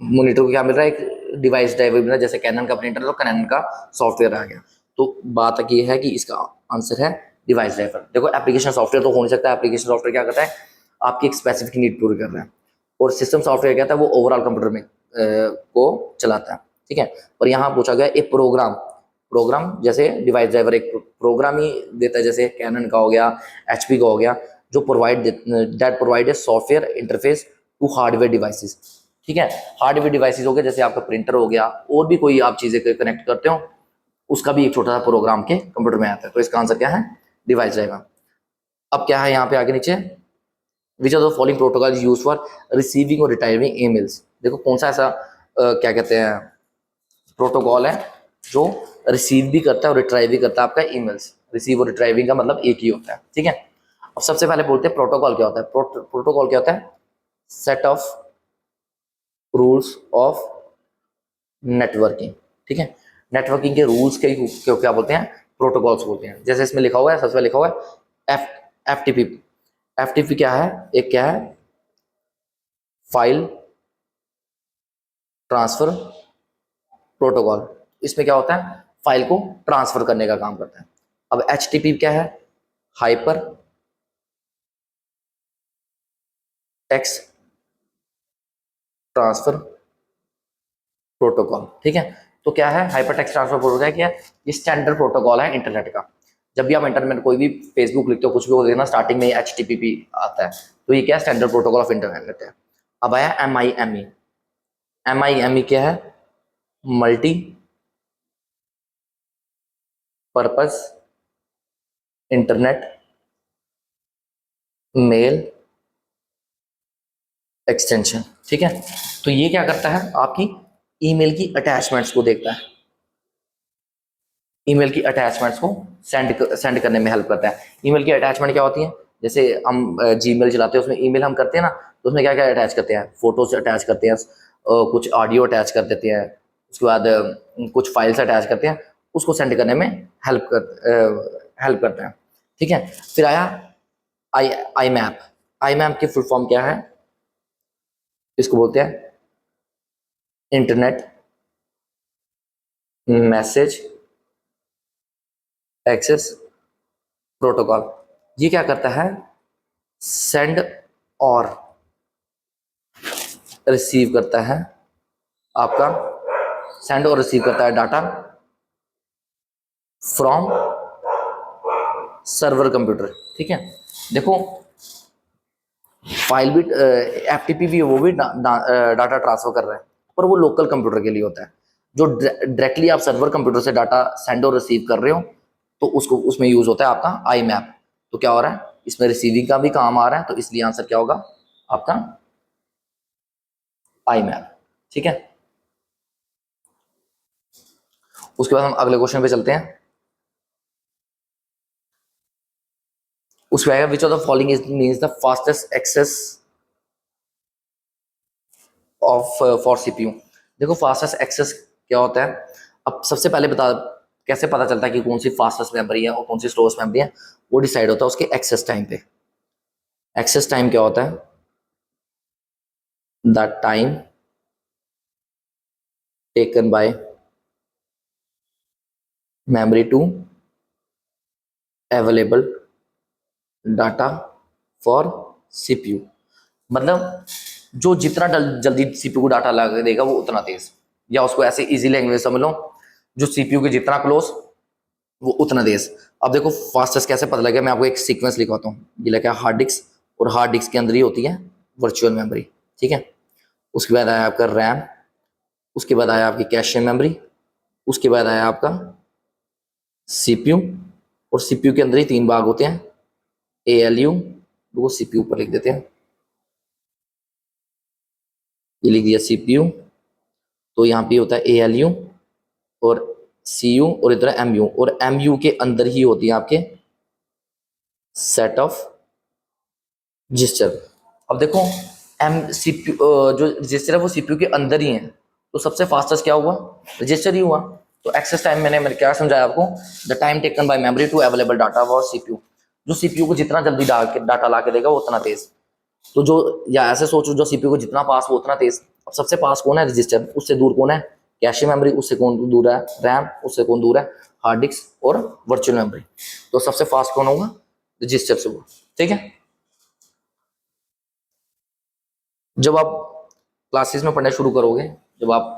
मॉनिटर को क्या मिल रहा है, एक डिवाइस ड्राइवर मिल रहा है। जैसे कैनन का प्रिंटर तो कैनन का सॉफ्टवेयर आ गया। तो बात ये है कि इसका आंसर है डिवाइस ड्राइवर। देखो एप्लीकेशन सॉफ्टवेयर तो हो नहीं सकता, एप्लीकेशन सॉफ्टवेयर क्या करता है, आपकी एक स्पेसिफिक नीड पूरी कर रहा है। और सिस्टम सॉफ्टवेयर क्या था, वो ओवरऑल कंप्यूटर में को चलाता है, ठीक है। और यहाँ पूछा गया एक प्रोग्राम, प्रोग्राम जैसे डिवाइस ड्राइवर एक प्रोग्राम ही देता है, जैसे कैनन का हो गया, एचपी का हो गया, जो provide software interface to hardware devices, ठीक है। हार्डवेयर डिवाइसेस हो गए, जैसे आपका प्रिंटर हो गया, और भी कोई आप चीजें कनेक्ट करते हो, उसका भी एक छोटा सा प्रोग्राम के कंप्यूटर में आता है। तो इसका आंसर क्या है, डिवाइस ड्राइवर। अब क्या है यहाँ पे आगे नीचे, which are the following protocol use for receiving और रिटायरिंग ईमेल्स। देखो कौन सा ऐसा क्या कहते हैं प्रोटोकॉल है जो रिसीव भी करता है और रिट्राइव भी करता है आपका ईमेल्स। रिसीव और रिट्राइविंग का मतलब एक ही होता है, ठीक है। अब सबसे पहले बोलते हैं प्रोटोकॉल क्या होता है। प्रोटोकॉल क्या होता है, set of rules of networking, ठीक है। नेटवर्किंग के रूल्स के क्यों क्या बोलते हैं, प्रोटोकॉल्स बोलते हैं। जैसे इसमें लिखा हुआ है, सबसे पहले लिखा हुआ है F T P. F T P क्या है, एक क्या है, फाइल ट्रांसफर प्रोटोकॉल। इसमें क्या होता है, फाइल को ट्रांसफर करने का काम करता है। अब एच टी पी क्या है, हाइपर टेक्स्ट ट्रांसफर प्रोटोकॉल, ठीक है। तो क्या है हाइपर टेक्स्ट ट्रांसफर प्रोटोकॉल, क्या है, ये स्टैंडर्ड प्रोटोकॉल है इंटरनेट का। जब भी आप इंटरनेट कोई भी फेसबुक लिखते हो, कुछ भी हो देखना स्टार्टिंग में एच टी पी पी आता है। तो ये क्या है, स्टैंडर्ड प्रोटोकॉल ऑफ इंटरनेट है। अब आया M I M E. M I M E क्या है, multi purpose internet mail extension, ठीक है। तो ये क्या करता है, आपकी ईमेल की अटैचमेंट्स को देखता है, ईमेल की अटैचमेंट्स को सेंड करने में हेल्प करता है। ईमेल की अटैचमेंट क्या होती है, जैसे हम जीमेल चलाते हैं, उसमें ईमेल हम करते हैं ना, तो उसमें क्या क्या अटैच करते हैं, फोटोज अटैच करते हैं, कुछ ऑडियो अटैच कर देते हैं, उसके बाद कुछ फाइल्स अटैच करते हैं। उसको सेंड करने में हेल्प करते हैं। ठीक है, फिर आया आई आई मैप। आई मैप की फुल फॉर्म क्या है? इसको बोलते हैं इंटरनेट मैसेज एक्सेस प्रोटोकॉल। ये क्या करता है? सेंड और रिसीव करता है आपका, सेंड और रिसीव करता है डाटा फ्रॉम सर्वर कंप्यूटर। ठीक है, देखो फाइल भी एफटीपी भी, वो भी डाटा ट्रांसफर कर रहा है, पर वो लोकल कंप्यूटर के लिए होता है। जो डायरेक्टली आप सर्वर कंप्यूटर से डाटा सेंड और रिसीव कर रहे हो, तो उसको उसमें यूज होता है आपका आई मैप। तो क्या हो रहा है, इसमें रिसीविंग का भी काम आ रहा है, तो इसलिए आंसर क्या होगा आपका आई मैप। ठीक है, उसके बाद हम अगले क्वेश्चन पे चलते हैं। उसमें आएगा which of the following is means the fastest access of for CPU. देखो फास्टेस्ट एक्सेस क्या होता है? अब सबसे पहले बता, कैसे पता चलता है कि कौन सी फास्टेस्ट मेमोरी है और कौन सी स्लोएस्ट मेमोरी है? वो डिसाइड होता है उसके एक्सेस टाइम पे। एक्सेस टाइम क्या होता है? The time taken by memory to available data for CPU. मतलब जो जितना जल्दी सीपीयू को डाटा लगा देगा वो उतना तेज, या उसको ऐसे इजी लैंग्वेज समझ लो, जो सीपीयू के जितना क्लोज वो उतना तेज। अब देखो फास्टेस्ट कैसे पता लगेगा, मैं आपको एक सीक्वेंस लिखवाता हूँ। ये लिखा है हार्ड डिस्क, और हार्ड डिस्क के अंदर ही होती है वर्चुअल मेमोरी। ठीक है, उसके बाद आया आपका रैम, उसके बाद आया आपकी कैश मेमोरी, उसके बाद आया आपका सीपीयू, और सीपीयू के अंदर ही तीन भाग होते हैं, एएलयू, वो सीपीयू पर लिख देते हैं, ये लिख दिया सीपीयू, तो यहाँ पे होता है एएलयू और सीयू, और इधर एमयू, और एमयू के अंदर ही होती है आपके सेट ऑफ रजिस्टर। अब देखो एम सीपीयू जो रजिस्टर है वो सीपीयू के अंदर ही है, तो सबसे फास्टेस्ट क्या हुआ? रजिस्टर ही हुआ। तो एक्सेस टाइम मैंने क्या समझाया आपको? The time taken by memory to available data for CPU. जो सीपीयू को जितना जल्दी डाटा ला के देगा वो उतना तेज। तो जो, या ऐसे सोचो, जो सीपीयू को जितना पास वो उतना तेज। अब सबसे पास कौन है? रजिस्टर। उससे दूर कौन है? Cache memory. उससे कौन दूर है? रैम। उससे कौन दूर है? हार्ड डिस्क और वर्चुअल मेमोरी। तो सबसे फास्ट कौन होगा? रजिस्टर से होगा। ठीक है, जब आप क्लासेस में पढ़ना शुरू करोगे, जब आप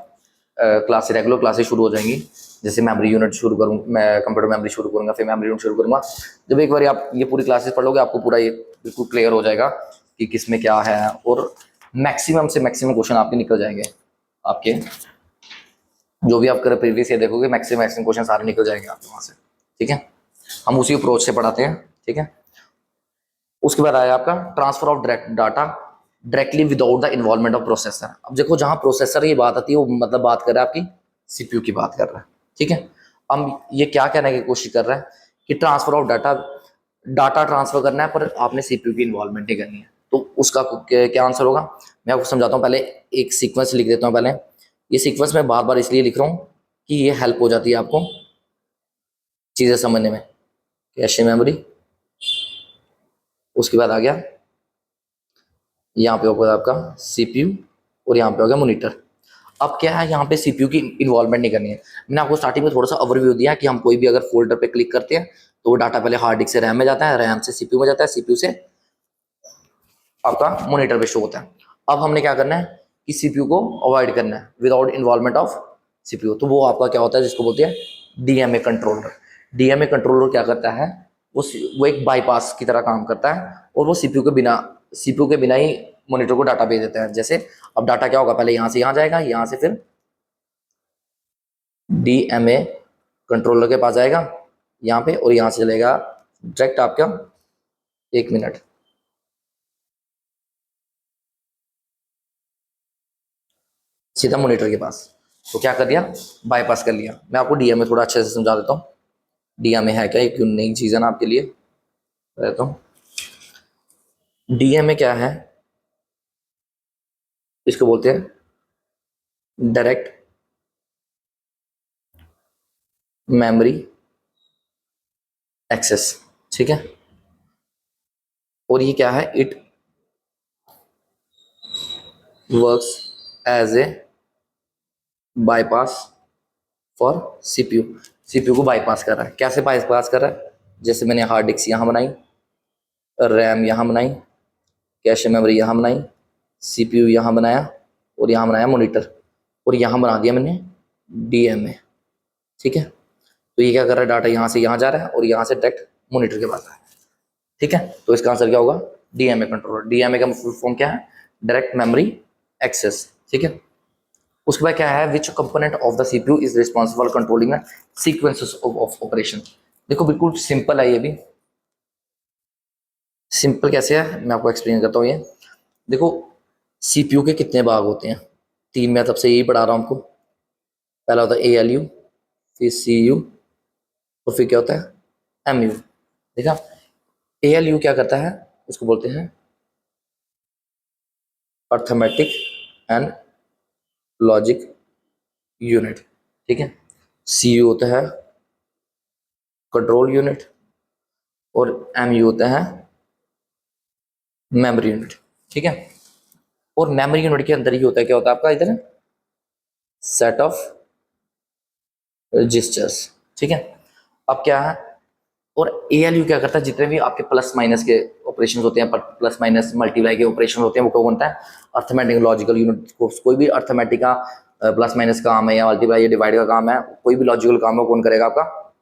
क्लास रेगुलर क्लासेस शुरू हो जाएंगी, जैसे मेमोरी यूनिट शुरू करूँ मैं, कंप्यूटर मेमोरी शुरू करूँगा, फिर मेमोरी यूनिट शुरू करूँगा, जब एक बार आप ये पूरी क्लासेस पढ़ लोगे, आपको पूरा ये बिल्कुल क्लियर हो जाएगा कि किस में क्या है, और मैक्सिमम से मैक्सिमम क्वेश्चन आपके निकल जाएंगे। आपके जो भी आप कर प्रीवियस ईयर देखोगे, मैक्सिमम मैक्सिमम क्वेश्चन सारे निकल जाएंगे आपके वहाँ से। ठीक है, हम उसी अप्रोच से पढ़ाते हैं। ठीक है, उसके बाद आया आपका transfer of direct data directly without the involvement of processor. अब देखो जहां प्रोसेसर की बात आती है, वो मतलब बात कर रहा है आपकी सीपीयू की बात कर रहा है। ठीक है, अब ये क्या कहने की कोशिश कर रहा है कि transfer of data, data transfer करना है, पर आपने सीपीयू की इन्वॉल्वमेंट नहीं करनी है। तो उसका क्या आंसर होगा? मैं आपको समझाता हूँ। पहले एक सीक्वेंस लिख देता हूँ। पहले ये सीक्वेंस मैं बार बार इसलिए लिख रहा हूँ कि ये हेल्प हो जाती है आपको चीज़ें समझने में। कैश मेमोरी, उसके बाद आ गया यहाँ पे होगा आपका सीपीयू, और यहाँ पे होगा मॉनिटर। अब क्या है, यहाँ पे सीपीयू की इन्वॉल्वमेंट नहीं करनी है। मैंने आपको स्टार्टिंग में थोड़ा सा ओवरव्यू दिया कि हम कोई भी अगर फोल्डर पे क्लिक करते हैं, तो वो डाटा पहले हार्ड डिस्क से रैम में जाता है, रैम से सीपीयू में जाता है, सीपीयू से आपका मॉनिटर पे शो होता है। अब हमने क्या करना है कि सीपीयू को अवॉइड करना है विदाउट इन्वॉल्वमेंट ऑफ सीपीयू। तो वो आपका क्या होता है, जिसको बोलते हैं डीएमए कंट्रोलर। डीएमए कंट्रोलर क्या करता है, वो एक बाईपास की तरह काम करता है, और वो सीपीयू के बिना ही मॉनिटर को डाटा भेज देता है। जैसे अब डाटा क्या होगा, पहले यहाँ से यहाँ जाएगा, यहाँ से फिर डीएमए कंट्रोलर के पास जाएगा यहाँ पे, और यहाँ से चलेगा डायरेक्ट आपका, एक मिनट, सीधा मॉनिटर के पास। तो क्या कर दिया, बाईपास कर लिया। मैं आपको डीएमए थोड़ा अच्छे से समझा देता हूँ। डीएमए है क्या, एक नई चीज़ है ना आपके लिए, रहता हूँ। डीएमए क्या है, इसको बोलते हैं डायरेक्ट मेमोरी एक्सेस, ठीक है। और ये क्या है, it works as a bypass for CPU. CPU को बाईपास कर रहा है। कैसे बाईपास कर रहा है, जैसे मैंने हार्ड डिस्क यहाँ बनाई, रैम यहाँ बनाई, कैश मेमोरी यहाँ बनाई, सीपीयू यहाँ बनाया और यहाँ बनाया मॉनिटर, और यहाँ बना दिया मैंने डीएमए, ठीक है। तो ये क्या कर रहा है, डाटा यहाँ से यहाँ जा रहा है और यहाँ से डायरेक्ट मॉनिटर के पास आ रहा है, ठीक है। तो इसका आंसर क्या होगा, डीएमए कंट्रोलर। डीएमए का फुल फॉर्म क्या है, डायरेक्ट मेमोरी एक्सेस, ठीक है। उसके बाद क्या है, विच component of the CPU is responsible controlling sequences of operation. देखो बिल्कुल सिंपल है, ये भी सिंपल कैसे है मैं आपको एक्सप्लेन करता हूँ। ये देखो, सीपीयू के कितने भाग होते हैं, तीन। मैं तब से यही पढ़ा रहा हूँ आपको। पहला होता है एएलयू, फिर सीयू, और फिर क्या होता है एमयू। देखा, एएलयू क्या करता है, उसको बोलते हैं अर्थमेटिक एंड लॉजिक यूनिट, ठीक है। सीयू होता है कंट्रोल यूनिट, और एमयू होता है मेमोरी यूनिट, ठीक है। और मेमोरी यूनिट के अंदर ही होता है, क्या होता है आपका इधर सेट ऑफ रजिस्टर्स, ठीक है। अब क्या है, और एएलयू क्या करता है, जितने भी आपके प्लस माइनस के ऑपरेशंस होते हैं, प्लस माइनस मल्टीप्लाई के ऑपरेशन होते हैं, वो कौन होता है, अर्थमेटिक लॉजिकल यूनिट। कोई भी अर्थमेटिक का प्लस माइनस का काम है, या मल्टीप्लाई या डिवाइड का काम है, कोई भी लॉजिकल काम है, कौन करेगा, आपका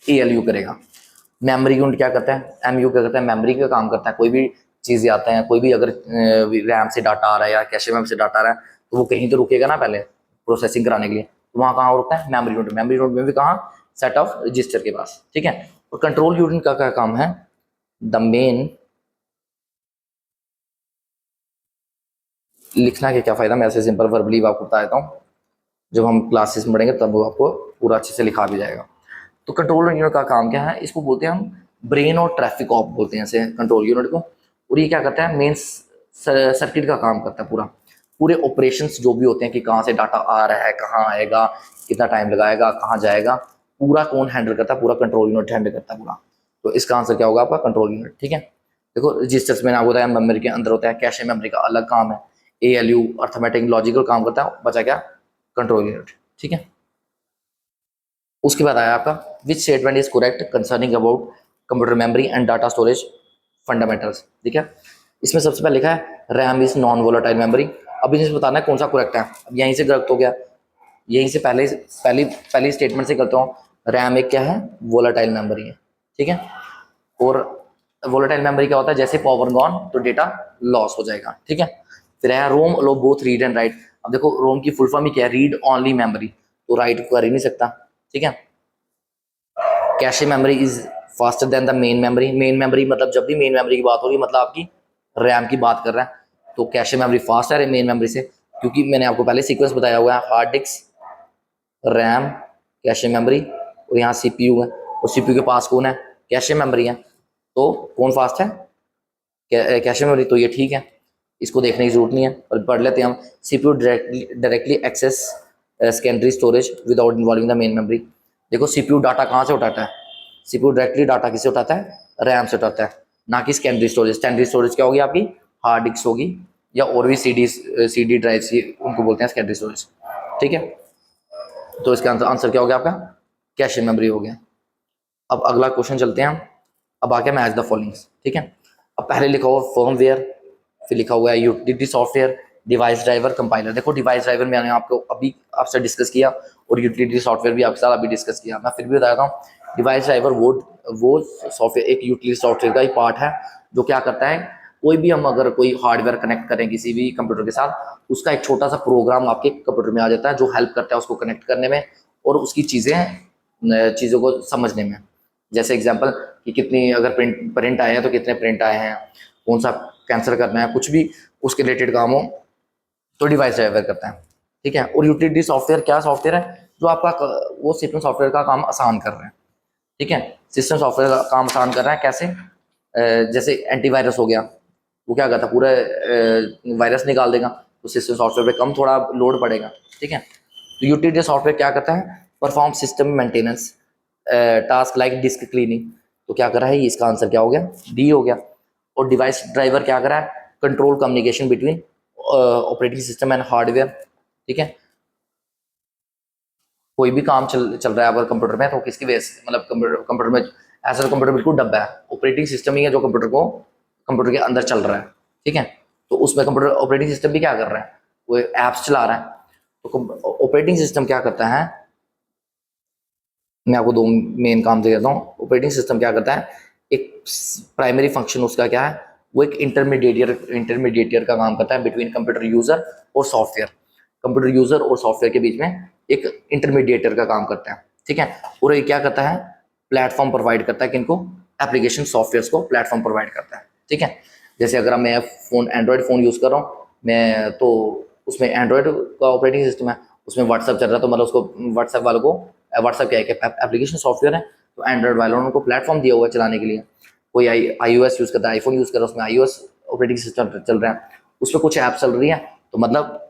एएलयू करेगा। मेमोरी यूनिट क्या करता है, एमयू क्या करता है, मेमोरी का काम करता है। कोई भी चीज़ें आते हैं, कोई भी अगर रैम से डाटा आ रहा है या कैशे मेमोरी से डाटा आ रहा है, तो वो कहीं तो रुकेगा ना पहले प्रोसेसिंग कराने के लिए, तो वहाँ कहाँ रुकता है, मेमोरी यूनिट। मेमोरी यूनिट में भी कहाँ, सेट ऑफ रजिस्टर के पास, ठीक है। और कंट्रोल यूनिट का क्या काम है, द मेन, लिखना के क्या फायदा, मैं ऐसे सिंपल वर्बली आपको बता देता हूँ, जब हम क्लासेस में पढ़ेंगे तब वो आपको पूरा अच्छे से लिखा भी जाएगा। तो कंट्रोल यूनिट का काम क्या है, इसको बोलते हैं हम ब्रेन और ट्रैफिक ऑफ बोलते हैं ऐसे कंट्रोल यूनिट को। और ये क्या करता है, मेन सर्किट का काम करता है। पूरे ऑपरेशंस जो भी होते हैं कि कहाँ से डाटा आ रहा है, कहाँ आएगा, कितना टाइम लगाएगा, कहाँ जाएगा, पूरा कौन हैंडल करता है, पूरा कंट्रोल यूनिट हैंडल करता है पूरा। तो इसका आंसर क्या होगा आपका, कंट्रोल यूनिट, ठीक है। देखो रजिस्टर्स मैंने आपको बताया मेमोरी के अंदर होता है, कैशे मेमोरी का अलग काम है, एएलयू अर्थमेटिक लॉजिकल काम करता है, बचा क्या, कंट्रोल यूनिट, ठीक है। उसके बाद आया आपका which statement is correct concerning about computer memory and data storage fundamentals, ठीक है। इसमें सबसे पहले लिखा है RAM is non volatile memory. अब इसे बताना है कौन सा करेक्ट है। अब यहीं से गलत हो गया, यहीं से पहली स्टेटमेंट से करता हूँ, रैम एक क्या है, वोलेटाइल मेमोरी है, ठीक है। और वोलेटाइल मेमोरी क्या होता है, जैसे पावर गॉन तो डेटा लॉस हो जाएगा, ठीक है। फिर है रोम अलो बोथ रीड एंड राइट। अब देखो रोम की फुल फॉर्म ही क्या है, रीड ओनली मेमोरी, तो राइट कर ही नहीं सकता, ठीक है। Cache memory is faster than the main memory. Main memory मतलब जब भी मेन मेमोरी की बात हो रही है, मतलब आपकी रैम की बात कर रहा है, तो कैशे मेमोरी फास्ट है मेन मेमोरी से, क्योंकि मैंने आपको पहले सीक्वेंस बताया हुआ है, hard disk, RAM, cache memory, और यहाँ सीपीयू है, और सीपीयू के पास कौन है, कैशे मेमोरी है। तो कौन फास्ट है, कैशे मेमोरी, तो ये ठीक है, इसको देखने की जरूरत नहीं है। और पढ़ लेते हैं हम, CPU directly access secondary storage without involving the main memory. देखो सीपीयू डाटा कहाँ से उठाता है, सीपीयू डायरेक्टली डाटा किससे उठाता है, रैम से उठाता है, ना कि सेकेंडरी स्टोरेज। सेकेंडरी स्टोरेज क्या होगी आपकी, हार्ड डिस्क होगी, या और भी सीडी ड्राइव, उनको बोलते हैं सेकेंडरी स्टोरेज, ठीक है। तो इसका आंसर क्या हो गया आपका, कैशे मेमोरी हो गया। अब अगला क्वेश्चन चलते हैं हम। अब आ गया मैच द फॉलोइंग्स, ठीक है। अब पहले लिखा हुआ फर्मवेयर, फिर लिखा हुआ है utility software, device driver, compiler. देखो डिवाइस ड्राइवर मैंने आपको अभी आपसे डिस्कस किया, और यूटिलिटी सॉफ्टवेयर भी आपके साथ अभी डिस्कस किया। मैं फिर भी बताता हूँ, डिवाइस ड्राइवर वो सॉफ्टवेयर एक यूटिलिटी सॉफ्टवेयर का ही पार्ट है, जो क्या करता है, कोई भी हम अगर कोई हार्डवेयर कनेक्ट करें किसी भी कंप्यूटर के साथ, उसका एक छोटा सा प्रोग्राम आपके कंप्यूटर में आ जाता है, जो हेल्प करता है उसको कनेक्ट करने में और उसकी चीज़ों को समझने में। जैसे एग्जांपल कि कितनी अगर प्रिंट आए हैं तो कितने प्रिंट आए हैं, कौन सा कैंसिल करना है, कुछ भी उसके रिलेटेड काम हो तो डिवाइस ड्राइवर करता है, ठीक है। और यूटिलिटी सॉफ्टवेयर क्या सॉफ्टवेयर है, जो आपका वो सिस्टम सॉफ्टवेयर का काम आसान कर रहे हैं, ठीक है। सिस्टम सॉफ्टवेयर का काम आसान कर रहा है कैसे, जैसे एंटीवायरस हो गया, वो क्या करता है, पूरा वायरस निकाल देगा, तो सिस्टम सॉफ्टवेयर पे कम थोड़ा लोड पड़ेगा, ठीक है। तो यूटिलिटी सॉफ्टवेयर क्या करता है, perform system maintenance, task like disk cleaning, तो क्या कर रहा है, इसका आंसर क्या हो गया, डी हो गया। और डिवाइस ड्राइवर क्या कर रहा है, control communication between operating system and hardware. ठीक है, कोई भी काम चल रहा है अगर कंप्यूटर में, तो किसकी वजह से, मतलब कंप्यूटर में ऐसा, तो कंप्यूटर बिल्कुल डब्बा है, ऑपरेटिंग सिस्टम ही है जो कंप्यूटर के अंदर चल रहा है। ठीक है, तो उसमें कंप्यूटर ऑपरेटिंग सिस्टम भी क्या कर रहा है, वो एप्स चला रहा है। तो ऑपरेटिंग सिस्टम क्या करता है, मैं आपको दो मेन काम दे देता हूँ। ऑपरेटिंग सिस्टम क्या करता है, एक प्राइमरी फंक्शन उसका क्या है, वो एक इंटरमीडिएटर का काम करता है बिटवीन कंप्यूटर यूजर और सॉफ्टवेयर। कंप्यूटर यूजर और सॉफ्टवेयर के बीच में एक इंटरमीडिएटर का काम करता है। ठीक है, और ये क्या करता है, प्लेटफॉर्म प्रोवाइड करता है किनको, एप्लीकेशन सॉफ्टवेयर को प्लेटफॉर्म प्रोवाइड करता है। ठीक है, जैसे अगर मैं फोन एंड्रॉयड फ़ोन यूज़ कर रहा हूँ मैं, तो उसमें एंड्रॉयड का ऑपरेटिंग सिस्टम है, उसमें व्हाट्सअप चल रहा है, तो मतलब उसको व्हाट्सअप वालों को, व्हाट्सअप क्या है कि एप्लीकेशन सॉफ्टवेयर है, तो एंड्रॉयड वालों ने उनको प्लेटफॉर्म दिया हुआ है चलाने के लिए। कोई iOS यूज़ करता है, आईफोन यूज़ कर रहा है, उसमें iOS ऑपरेटिंग सिस्टम चल रहा है, उस पर कुछ ऐप चल रही है, तो मतलब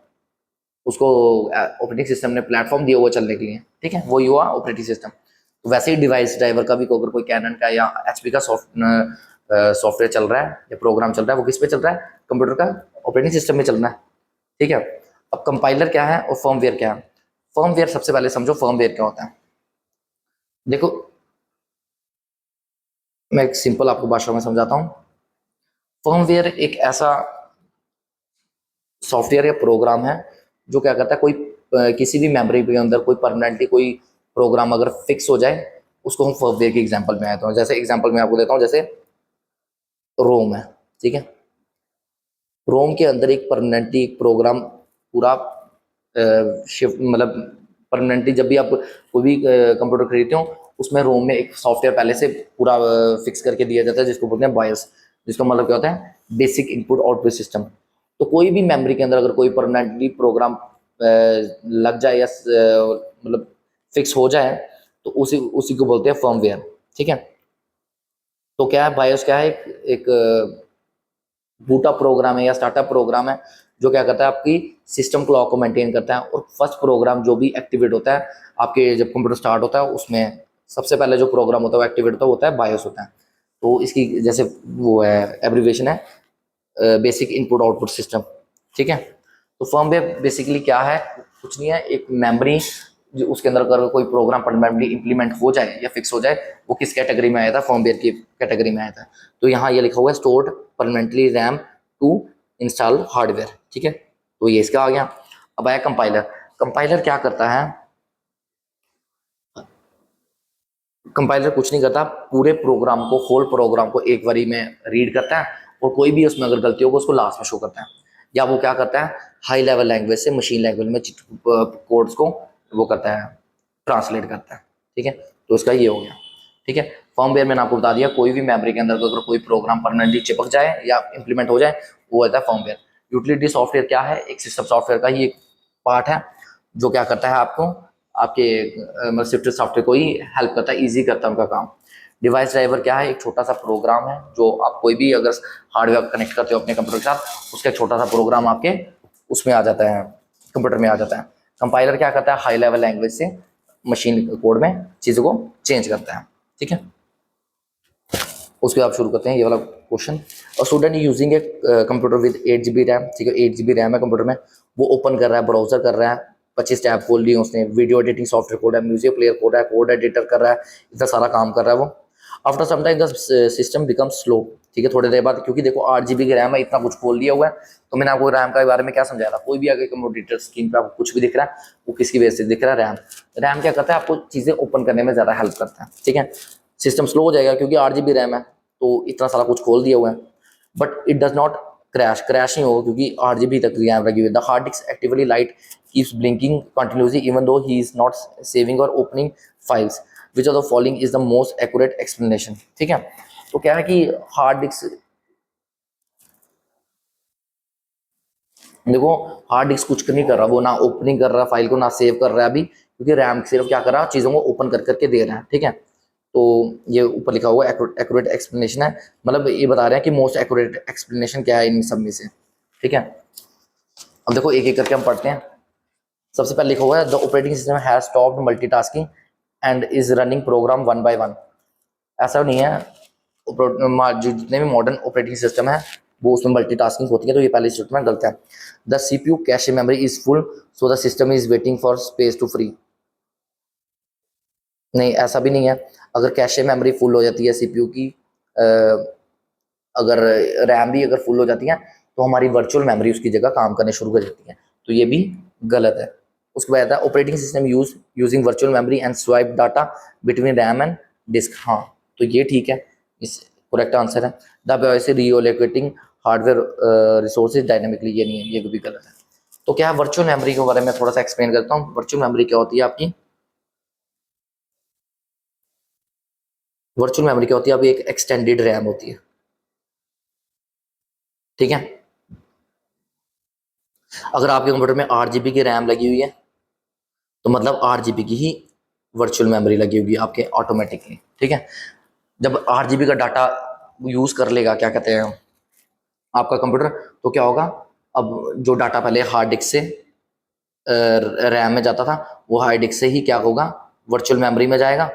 उसको ऑपरेटिंग सिस्टम ने प्लेटफॉर्म दिया हुआ चलने के लिए। ठीक है, वही हुआ ऑपरेटिंग सिस्टम। तो वैसे ही डिवाइस ड्राइवर का भी अगर कोई कैनन का या एचपी का सॉफ्टवेयर चल रहा है या प्रोग्राम चल रहा है, वो किस पे चल रहा है, कंप्यूटर का ऑपरेटिंग सिस्टम में चल रहा है। ठीक है, अब कंपाइलर क्या है और फर्मवेयर क्या है। फर्मवेयर, सबसे पहले समझो फर्मवेयर क्या होता है। देखो, मैं एक सिंपल आपको भाषा में समझाता हूँ। फर्मवेयर एक ऐसा सॉफ्टवेयर या प्रोग्राम है जो क्या करता है, कोई किसी भी मेमोरी के अंदर कोई परमानेंटली कोई प्रोग्राम अगर फिक्स हो जाए, उसको हम फर्मवेयर की एग्जांपल में आते हैं। जैसे एग्जांपल मैं आपको देता हूँ, जैसे रोम है। ठीक है, रोम के अंदर एक परमानेंटली एक प्रोग्राम पूरा शिफ्ट, मतलब परमानेंटली जब भी आप कोई भी कंप्यूटर खरीदते हो, उसमें रोम में एक सॉफ्टवेयर पहले से पूरा फिक्स करके दिया जाता है, जिसको बोलते हैं बायस, जिसका मतलब क्या होता है, बेसिक इनपुट आउटपुट सिस्टम। तो कोई भी मेमोरी के अंदर अगर कोई परमानेंटली प्रोग्राम लग जाए या मतलब फिक्स हो जाए, तो उसी उसी को बोलते हैं फर्मवेयर। ठीक है, तो क्या है, बायोस क्या है, एक बूटा प्रोग्राम है या स्टार्टअप प्रोग्राम है, जो क्या करता है, आपकी सिस्टम क्लॉक को मेंटेन करता है। और फर्स्ट प्रोग्राम जो भी एक्टिवेट होता है आपके, जब कंप्यूटर स्टार्ट होता है, उसमें सबसे पहले जो प्रोग्राम होता है वो एक्टिवेट होता है बायोस होता है। तो इसकी जैसे वो है, एब्रीविएशन है बेसिक इनपुट आउटपुट सिस्टम। ठीक है, तो फर्मवेयर बेसिकली क्या है, कुछ नहीं है, एक मेमोरी जो उसके अंदर अगर कोई प्रोग्राम परमानेंटली इंप्लीमेंट हो जाए या फिक्स हो जाए, वो किस कैटेगरी में आया था, फर्मवेयर की कैटेगरी में आया था। तो यहाँ ये लिखा हुआ है, stored permanently RAM to install hardware. ठीक है, तो ये इसका आ गया। अब आया कंपाइलर। कंपाइलर क्या करता है, कंपाइलर कुछ नहीं करता, पूरे प्रोग्राम को, होल प्रोग्राम को एक बारी में रीड करता है, और कोई भी उसमें अगर गलती होगी उसको लास्ट में शो करता है। या वो क्या करता है, हाई लेवल लैंग्वेज से मशीन लैंग्वेज में कोड्स को वो करता है, ट्रांसलेट करता है। ठीक है, तो इसका ये हो गया। ठीक है, फर्मवेयर मैंने आपको बता दिया, कोई भी मेमोरी के अंदर अगर कोई प्रोग्राम परमानेंटली चिपक जाए या इंप्लीमेंट हो जाए, वो होता है फर्मवेयर। यूटिलिटी सॉफ्टवेयर क्या है, एक सिस्टम सॉफ्टवेयर का ही एक पार्ट है, जो क्या करता है, आपको आपके मतलब स्विफ्ट सॉफ्टवेयर को ही हेल्प करता है, ईजी करता है उनका काम। डिवाइस ड्राइवर क्या है, एक छोटा सा प्रोग्राम है, जो आप कोई भी अगर हार्डवेयर कनेक्ट करते हो अपने कंप्यूटर के साथ, उसका एक छोटा सा प्रोग्राम आपके उसमें आ जाता है, कंप्यूटर में आ जाता है। कंपाइलर क्या करता है, हाई लेवल लैंग्वेज से मशीन कोड में चीज़ों को चेंज करता है। ठीक है, उसके बाद शुरू करते हैं ये वाला क्वेश्चन। और student using a computer with 8 GB RAM. ठीक है, 8 GB रैम है कंप्यूटर में, वो ओपन कर रहा है, ब्राउजर कर रहा है, 25 टैब खोल लिए उसने, वीडियो एडिटिंग सॉफ्टवेयर कोड है, म्यूजिक प्लेयर कोड है, कोड एडिटर कर रहा है, इतना सारा काम कर रहा है वो। After some time the system become slow. ठीक है, थोड़ी देर बाद, क्योंकि देखो 8 GB की रैम है, इतना कुछ खोल लिया हुआ है, तो मैंने आपको रैम के बारे में क्या समझाया था, कोई भी अगर कंप्यूटर स्क्रीन पे आपको कुछ भी दिख रहा है, वो किसकी वजह से दिख रहा है, रैम। रैम क्या करता है, आपको चीज़ें ओपन करने में ज़्यादा हेल्प करता है। ठीक है, सिस्टम स्लो हो जाएगा क्योंकि 8 GB रैम है, तो इतना सारा कुछ खोल दिया हुआ है, but it does not crash नहीं होगा, क्योंकि 8 GB तक रैम लगी हुई है। The hard disk actively light keeps blinking continuously even though he is not saving और opening files, which are the following is the most accurate explanation. ठीक है, तो क्या है कि हार्ड डिस्क, देखो हार्ड डिस्क कुछ नहीं कर रहा, वो ना ओपनिंग कर रहा फाइल को, ना सेव कर रहा है अभी, क्योंकि रैम सिर्फ क्या कर रहा है, चीज़ों को ओपन कर करके दे रहा है। ठीक है, तो ये ऊपर लिखा हुआ एक्यूरेट एक्सप्लेनेशन है, मतलब ये बता रहे हैं कि मोस्ट एक्यूरेट एक्सप्लेनेशन क्या है इन सब में से। ठीक है, अब देखो एक एक करके हम पढ़ते हैं। सबसे पहले लिखा हुआ है, the operating system has stopped multitasking and is running programme one by one. ऐसा नहीं है, जो जितने भी मॉडर्न ऑपरेटिंग सिस्टम है वो उसमें मल्टीटास्किंग होती है, तो ये पहली स्टेटमेंट गलत है। The CPU cache memory is full so the system is waiting for space to free. नहीं, ऐसा भी नहीं है। अगर कैशे मेमोरी फुल हो जाती है सीपीयू की, अगर रैम भी अगर फुल हो जाती है तो हमारी वर्चुअल मेमोरी उसकी जगह काम करने शुरू कर देती है, तो ये भी गलत है। उसके बाद operating system using virtual memory and swipe data between RAM and disk. हाँ, तो ये ठीक है, इस करेक्ट आंसर है। द वैसे रीओलोकेटिंग हार्डवेयर रिसोर्सेज डायनेमिकली, ये नहीं है, ये भी गलत है। तो क्या है, वर्चुअल मेमोरी के बारे में थोड़ा सा एक्सप्लेन करता हूँ। वर्चुअल मेमोरी क्या होती है आपकी? वर्चुअल मेमोरी क्या होती है? अभी एक एक्सटेंडेड रैम होती है, ठीक है। अगर आपके कंप्यूटर में 8 GB की रैम लगी हुई है तो मतलब 8 GB की ही वर्चुअल मेमोरी लगी होगी आपके ऑटोमेटिकली, ठीक है। जब 8 GB का डाटा यूज कर लेगा, क्या कहते हैं, आपका कंप्यूटर, तो क्या होगा, अब जो डाटा पहले हार्ड डिस्क से रैम में जाता था, वो हार्ड डिस्क से ही क्या होगा, वर्चुअल मेमोरी में जाएगा,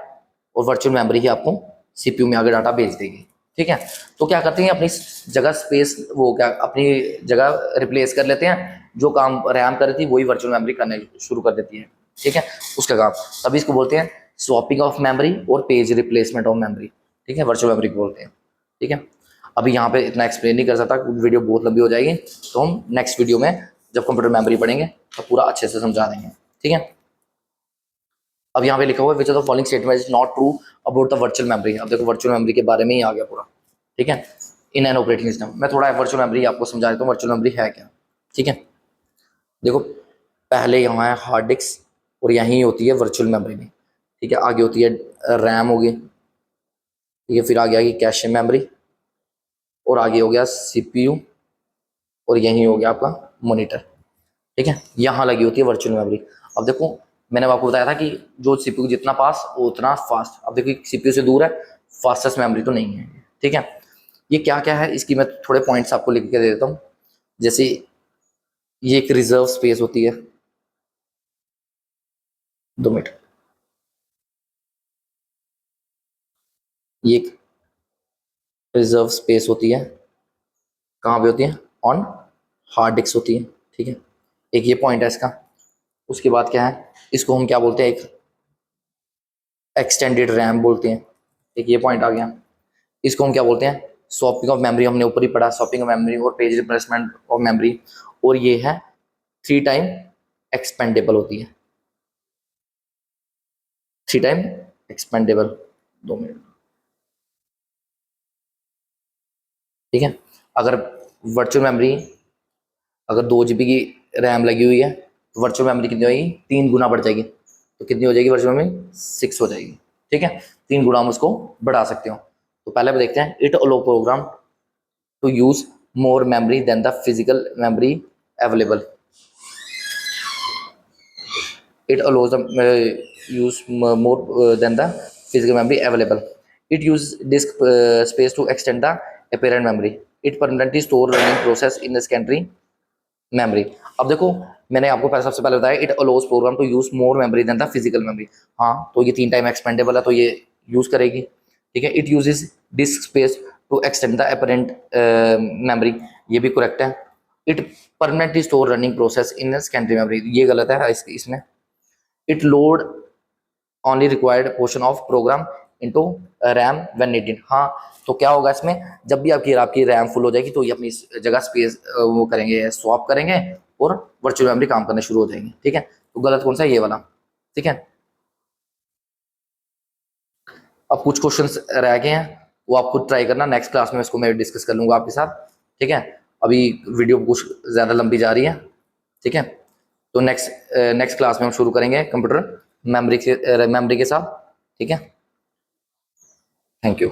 और वर्चुअल मेमोरी ही आपको सीपीयू में आगे डाटा भेज देगी, ठीक है। तो क्या करते हैं, अपनी जगह स्पेस, वो क्या अपनी जगह रिप्लेस कर लेते हैं, जो काम रैम कर रही थी वही वर्चुअल मेमोरी करने शुरू कर देती है, ठीक है, उसका काम। तभी इसको बोलते हैं स्वैपिंग ऑफ मेमोरी और पेज रिप्लेसमेंट ऑफ मेमोरी, ठीक है, वर्चुअल मेमोरी को बोलते हैं, ठीक है। अभी यहाँ पे इतना एक्सप्लेन नहीं कर सकता, वीडियो बहुत लंबी हो जाएगी, तो हम नेक्स्ट वीडियो में जब कंप्यूटर मेमोरी पढ़ेंगे तो पूरा अच्छे से समझा देंगे, ठीक है। अब यहाँ पे लिखा हुआ है विच of the following statement is not true about the virtual memory. अब देखो वर्चुअल मेमोरी के बारे में ही आ गया पूरा, ठीक है, इन एन ऑपरेटिंग सिस्टम। मैं थोड़ा वर्चुअल मेमोरी आपको समझा देता हूँ, वर्चुअल मेमोरी है क्या, ठीक है। देखो, पहले यहाँ है हार्ड डिस्क और यहीं होती है वर्चुअल मेमोरी में, ठीक है। आगे होती है रैम होगी, ठीक है, फिर आगे आएगी कैश मेमोरी, और आगे हो गया सीपीयू, और यहीं हो गया आपका मॉनिटर, ठीक है। यहाँ लगी होती है वर्चुअल मेमोरी। अब देखो, मैंने आपको बताया था कि जो सीपीयू जितना पास वो उतना फास्ट। अब देखो सीपीयू से दूर है, फास्टेस्ट मेमोरी तो नहीं है, ठीक है। ये क्या क्या है इसकी मैं थोड़े पॉइंट्स आपको लिख के दे देता हूँ। जैसे ये एक रिजर्व स्पेस होती है, 2 मिनट, ये एक रिजर्व स्पेस होती है, कहाँ पे होती है, ऑन हार्ड डिस्क होती है, ठीक है। एक ये पॉइंट है इसका। उसके बाद क्या है, इसको हम क्या बोलते हैं, एक एक्सटेंडेड रैम बोलते हैं, एक ये पॉइंट आ गया। इसको हम क्या बोलते हैं, स्वैपिंग ऑफ मेमोरी, हमने ऊपर ही पढ़ा, स्वैपिंग ऑफ मेमोरी और पेज रिप्लेसमेंट ऑफ मेमोरी। और ये है 3 टाइम एक्सपेंडेबल होती है, 3 टाइम एक्सपेंडेबल। 2 मिनट, ठीक है। अगर वर्चुअल मेमोरी, अगर 2 GB की रैम लगी हुई है तो वर्चुअल मेमोरी कितनी होगी, 3 गुना बढ़ जाएगी। तो कितनी हो जाएगी वर्चुअल मेमोरी, 6 हो जाएगी, ठीक है। 3 गुना हम उसको बढ़ा सकते हो। तो पहले हम देखते हैं, it allow program to use more memory than the physical memory available. It allows the use more than the physical memory available. It uses disk space to extend the apparent memory. It permanently store running process in the secondary memory. अब देखो, मैंने आपको पहले सबसे पहले बताया it allows program to use more memory than the physical memory. हाँ, तो ये 3 टाइम एक्सपेंडेबल है, तो ये यूज करेगी, ठीक है। It uses disk space to extend the apparent memory, ये भी करेक्ट है। It permanently store running process in secondary memory, ये गलत है इसमें। It load only required portion of program into RAM when needed. हाँ, तो क्या होगा इसमें, जब भी आपकी रैम फुल हो जाएगी तो ये अपनी जगह स्पेस वो करेंगे, स्वैप करेंगे, और वर्चुअल मेमोरी काम करने शुरू हो जाएंगे, ठीक है। तो गलत कौन सा है, ये वाला, ठीक है। अब कुछ क्वेश्चंस रह गए हैं, वो आप खुद ट्राई करना, नेक्स्ट क्लास में इसको मैं डिस्कस कर लूंगा आपके साथ, ठीक है। अभी वीडियो कुछ ज़्यादा लंबी जा रही है, ठीक है। तो नेक्स्ट क्लास में हम शुरू करेंगे कंप्यूटर मेमोरी के साथ, ठीक है। Thank you.